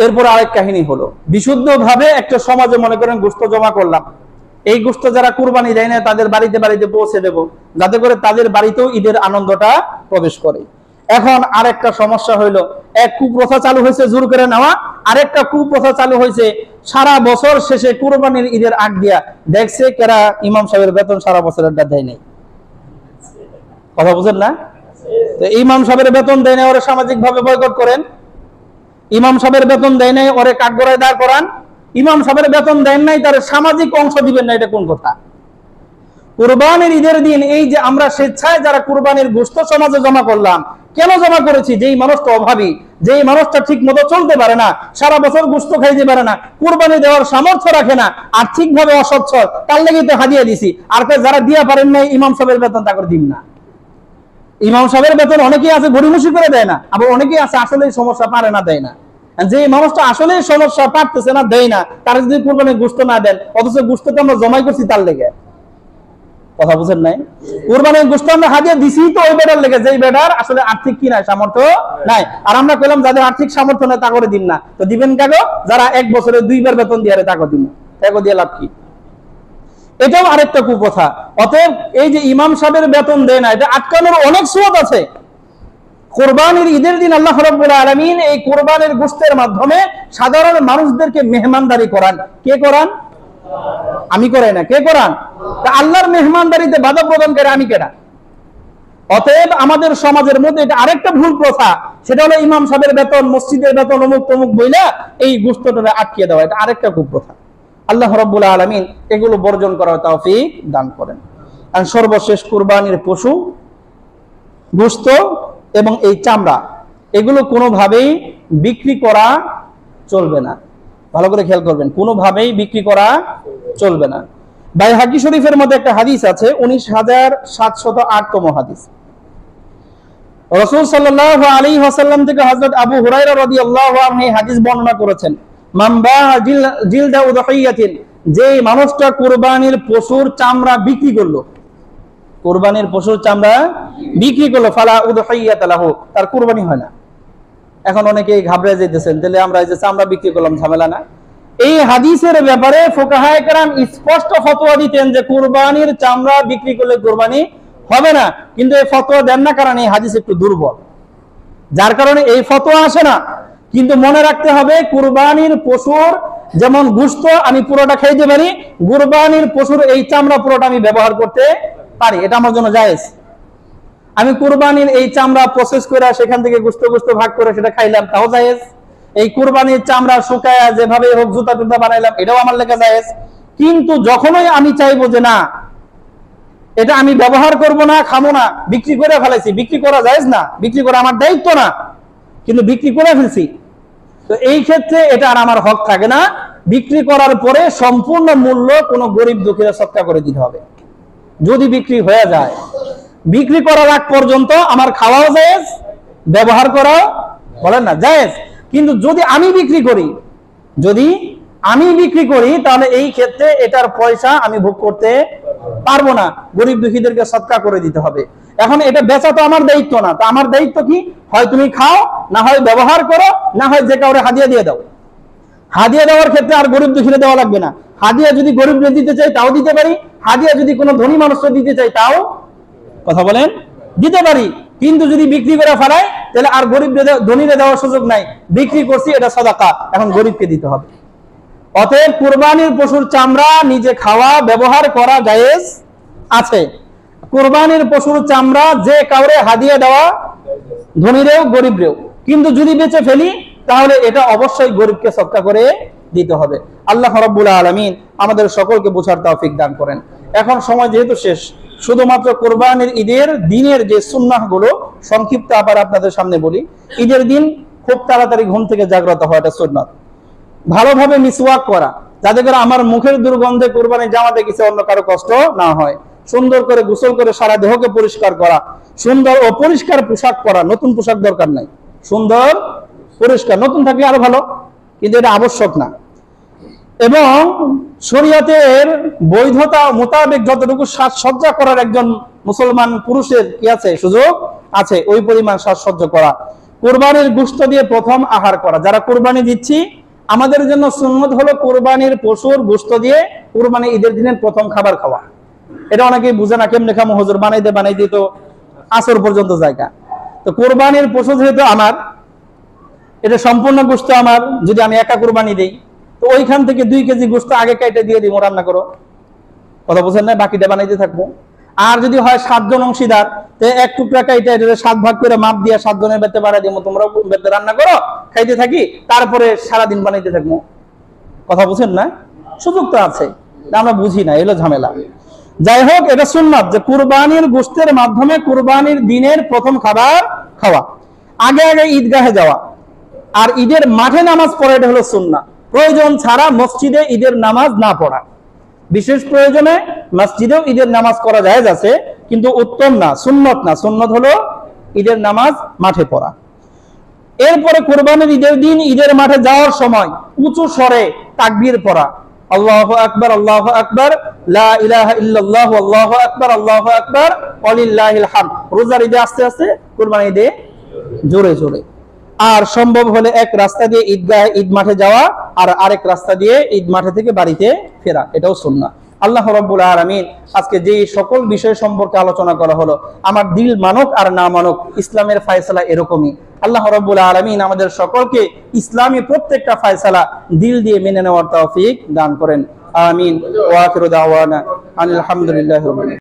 এরপর আরেক কাহিনী হলো, বিশুদ্ধভাবে একটা সমাজে মনে করেন গোশত জমা করলাম, এই গোশত যারা কুরবানি দেয় না তাদের বাড়িতে বাড়িতে পৌঁছে দেব, যাতে করে তাদের বাড়িতেও ঈদের আনন্দটা প্রবেশ করে। এখন আরেকটা সমস্যা হইলো, এক কুপ্রথা চালু হয়েছে জোর করে নেওয়া, আরেকটা কুপ্রথা চালু হয়েছে সারা বছর শেষে কুরবানির ঈদের আগ দিয়া দেখছে কেরা ইমাম সাহেবের বেতন সারা বছরের দেয় নাই। কথা বুঝেন না? তো ইমাম সাহেবের বেতন দেয় নাই, ওরা সামাজিক ভাবে বয়কট করেন। ইমাম সাহেবের বেতন দেয় নাই, ওরে কাঠগড়ায় দাঁড় করান। ইমাম সাহেবের বেতন দেন নাই, তার সামাজিক অংশ দিবেন না, এটা কোন কথা? কুরবানির ঈদের দিন এই যে আমরা স্বেচ্ছায় যারা কুরবানির গোশত সমাজে জমা করলাম, কেন জমা করেছি? যেই মানুষটা অভাবী, যেই মানুষটা ঠিক মতো চলতে পারে না, সারা বছর গোশত খাইতে পারে না, কুরবানি দেওয়ার সামর্থ্য রাখে না, আর্থিকভাবে অসচ্ছল, তার লেগে তো হাদিয়া দিছি। আর যারা দিয়া পারেন নাই ইমাম সাহেবের বেতন তাকে দিন না। ইমাম সাহেবের বেতন অনেকেই আছে গড়িমসি করে দেয় না, আবার অনেকেই আছে আসলেই সমস্যা পারে না, দেয় না। যে মানুষটা আসলে সমস্যা পারতেছে না, দেয় না, তার যদি কুরবানির গোশত না দেন, অথচ গোশত তো আমরা জমাই করছি তার লেগে। কথা বুঝেন নাই? কুরবানির গোশত আমরা হাদিয়া দিছি তো ওই বেটার লেগে, যেই বেটার আসলে আর্থিক কি নাই, সামর্থ্য নাই। আর আমরা কইলাম যাদের আর্থিক সামর্থ্য নাই তা করে দিন না, তো দিবেন কাগো? যারা 1 বছরে 2 বার বেতন দিয়ে তাকে দিন, তাকে দিয়ে লাভ কি? এটাও আরেকটা কুপ্রথা। অতএব এই যে ইমাম সাহেবের বেতন দেয় না, এটা আটকানোর অনেক সুযোগ আছে। কুরবানির ঈদের দিন আল্লাহ রাব্বুল আলামিন এই কুরবানির গোশতের মাধ্যমে সাধারণ মানুষদেরকে মেহমানদারি করান। কে করান? আমি করাই না, কে করান? তা আল্লাহর মেহমানদারিতে বাধা প্রদান করে আমি কেডা? অতএব আমাদের সমাজের মধ্যে এটা আরেকটা ভুল প্রথা, সেটা হলো ইমাম সাহেবের বেতন, মসজিদের বেতন, অমুক তমুক বইলা এই গোশতটা আটকিয়ে দেওয়া, এটা আরেকটা কুপ্রথা। আল্লাহ রাব্বুল আলামিন এগুলো বর্জন করার তৌফিক দান করেন। আর সর্বশেষ কুরবানির পশু, গোশত এবং এই চামড়া, এগুলো কোনোভাবেই বিক্রি করা চলবে না। ভালো করে খেয়াল করবেন, কোনোভাবেই বিক্রি করা চলবে না। বাইহাকি শরীফের মধ্যে একটা হাদিস আছে, 19708তম হাদিস। রাসূল সাল্লাল্লাহু আলাইহি ওয়াসাল্লাম থেকে হযরত আবু হুরায়রা রাদিয়াল্লাহু আনহু এই হাদিস বর্ণনা করেছেন, মান বাআ জিলদা উদহিয়াতিন, যে মানুষটা কুরবানির পশুর চামড়া বিক্রি করলো, কুরবানির পশুর চামড়া বিক্রি করলো, ফালা উদহিয়াত লাহু, তার কুরবানি হয় না। এখন অনেকেই ঘাবড়ে যাইতেছেন, তাহলে আমরা এই যে চামড়া বিক্রি করলাম ঝামেলা না? এই হাদিসের ব্যাপারে ফুকাহায়ে কেরাম স্পষ্ট ফতোয়া দিতেন যে কুরবানির চামড়া বিক্রি করলে কুরবানি হবে না, কিন্তু এই ফতোয়া দেন না, কারণ এই হাদিস একটু দুর্বল, যার কারণে এই ফতোয়া আসে না। কিন্তু মনে রাখতে হবে, কুরবানির পশুর যেমন গোশত আমি পুরোটা খাইতে পারি, কুরবানির পশুর এই চামড়া পুরোটা আমি ব্যবহার করতে পারি, এটা আমার জন্য জায়েজ। আমি কুরবানির এই চামড়া প্রসেস করে সেখান থেকে গোশত ভাগ করে সেটা খাইলাম, তাও জায়েজ। এই কুরবানির চামড়া শুকায়া যেভাবে হোক জুতা টুতা বানাইলাম, এটাও আমার লেখা জায়েজ। কিন্তু যখনই আমি চাইবো যে না এটা আমি ব্যবহার করব না, খাবো না, বিক্রি করে ফেলেছি, বিক্রি করা জায়েজ না, বিক্রি করা আমার দায়িত্ব না, কিন্তু বিক্রি করে ফেলছি, তো এই ক্ষেত্রে এটা আর আমার হক থাকে না। বিক্রি করার পরে সম্পূর্ণ মূল্য কোনো গরিব দুঃখীরা সদকা করে দিতে হবে। যদি বিক্রি হয়ে যায়, বিক্রি করার আগ পর্যন্ত আমার খাওয়াও জায়েজ, ব্যবহার করাও বলেন না জায়েজ। কিন্তু যদি আমি বিক্রি করি তাহলে এই ক্ষেত্রে এটার পয়সা আমি ভোগ করতে পারবো না, গরিব দুঃখীদেরকে সদকা করে দিতে হবে। এখন এটা বেচা তো আমার দায়িত্ব না, তো আমার দায়িত্ব কি? হয় তুমি খাও, না হয় ব্যবহার করো, না হয় যে কাউরে হাদিয়া দিয়ে দাও। হাদিয়া দেওয়ার ক্ষেত্রে আর গরিব দুঃখীরা দেওয়া লাগবে না। হাদিয়া যদি গরিবদের দিতে চাই তাও দিতে পারি, হাদিয়া যদি কোনো ধনী মানুষকে দিতে চাই তাও কথা বলেন দিতে পারি। কিন্তু যদি বিক্রি করে ফেলায় তাহলে আর গরিব ধনীরা দেওয়ার সুযোগ নাই। বিক্রি করছি, এটা সাদাকা, এখন গরিবকে দিতে হবে। অতএব কুরবানির পশুর চামড়া নিজে খাওয়া ব্যবহার করা জায়েজ আছে। কুরবানির পশুর চামড়া যে কাউরে হাদিয়া দেওয়া, ধনীরেও গরিবরেও। কিন্তু যদি বেঁচে ফেলি তাহলে এটা অবশ্যই গরিবকে সদকা করে দিতে হবে। আল্লাহ রাব্বুল আলামিন আমাদের সকলকে বোঝার তৌফিক দান করেন। এখন সময় যেহেতু শেষ, শুধুমাত্র কুরবানির ঈদের দিনের যে সুন্নাহগুলো সংক্ষিপ্ত আবার আপনাদের সামনে বলি। ঈদের দিন খুব তাড়াতাড়ি ঘুম থেকে জাগ্রত হওয়া, এটা সুন্নাত। ভালোভাবে মিসওয়াক করা, যাতে করে আমার মুখের দুর্গন্ধে কুরবানি জামাতে কিছু অন্য কারো কষ্ট না হয়। সুন্দর করে গোসল করে সারা দেহকে পরিষ্কার করা, সুন্দর ও পরিষ্কার পোশাক পরা, নতুন পোশাক দরকার নাই, সুন্দর পরিষ্কার, নতুন থাকলে আরো ভালো, কিন্তু এটা আবশ্যক না। এবং শরীয়তের বৈধতা মোতাবেক যতটুকু সাজসজ্জা করার একজন মুসলমান পুরুষের কি আছে, সুযোগ আছে, ওই পরিমাণ সাজসজ্জা করা। কুরবানির গোশত দিয়ে প্রথম আহার করা, যারা কুরবানি দিচ্ছি আমাদের জন্য সুন্নত হলো কুরবানির পশুর গোশত দিয়ে কুরবানি ঈদের দিনের প্রথম খাবার খাওয়া। এটা অনেকেই বুঝে না, কেমনে খামো হুজুর, বানাইতে তো আসর পর্যন্ত জায়গা। তো কুরবানির পশু যেহেতু আমার, এটা সম্পূর্ণ গোশত আমার, যদি আমি একা কুরবানি দেই তো ওইখান থেকে 2 কেজি গোশত আগে কাইটে দিয়ে দিব, রান্না করো, কথা বুঝেন না, বাকিটা বানাইতে থাকবো। আর যদি হয় 7 জন অংশীদার, তো 1 টুকরা কাইটে 7 ভাগ করে মাপ দিয়ে 7 জনের বেতে বাড়াই দিব, তোমরা বেতে রান্না করো, খাইতে থাকি, তারপরে সারাদিন বানাইতে থাকবো, কথা বুঝেন না, সুযোগ তো আছে, আমরা বুঝি না, এলো ঝামেলা। যাই হোক, এটা সুন্নাত যে কুরবানির গোশতের মাধ্যমে কুরবানির দিনের প্রথম খাবার খাওয়া, আগে ঈদগাহে যাওয়া আর ঈদের মাঠে নামাজ পড়া, এটা হলো সুন্নাত। প্রয়োজন ছাড়া মসজিদে ঈদের নামাজ না পড়া, বিশেষ প্রয়োজনে মসজিদেও ঈদের নামাজ করা জায়েজ আছে, কিন্তু উত্তম না, সুন্নত না। সুন্নত হলো ঈদের নামাজ মাঠে পড়া। এরপরে কুরবানির ঈদের দিন ঈদের মাঠে যাওয়ার সময় উঁচু স্বরে তাকবীর পড়া, আল্লাহু আকবার, আল্লাহু আকবার, লা ইলাহা ইল্লাল্লাহু, আল্লাহু আকবার, আল্লাহু আকবার, ওয়ালিল্লাহিল হামদ। রোজার ঈদে আস্তে আস্তে, কুরবানির ঈদে জোরে জোরে। আর সম্ভব হলে এক রাস্তা দিয়ে ঈদ মাঠে যাওয়া আর আরেক রাস্তা দিয়ে ঈদ মাঠে থেকে বাড়িতে ফেরা, এটাও সুন্নাহ। আল্লাহ রাব্বুল আলামিন আজকে যে সকল বিষয় সম্পর্কে আলোচনা করা হলো, আমার দিল মানক আর না মানক, ইসলামের ফয়সালা এরকমই। আল্লাহ রাব্বুল আলামিন আমাদের সকলকে ইসলামী প্রত্যেকটা ফয়সালা দিল দিয়ে মেনে নেওয়ার তৌফিক দান করেন। আমিন। ওয়া আখিরু দাওয়ানা আলহামদুলিল্লাহি রাব্বিল আলামিন।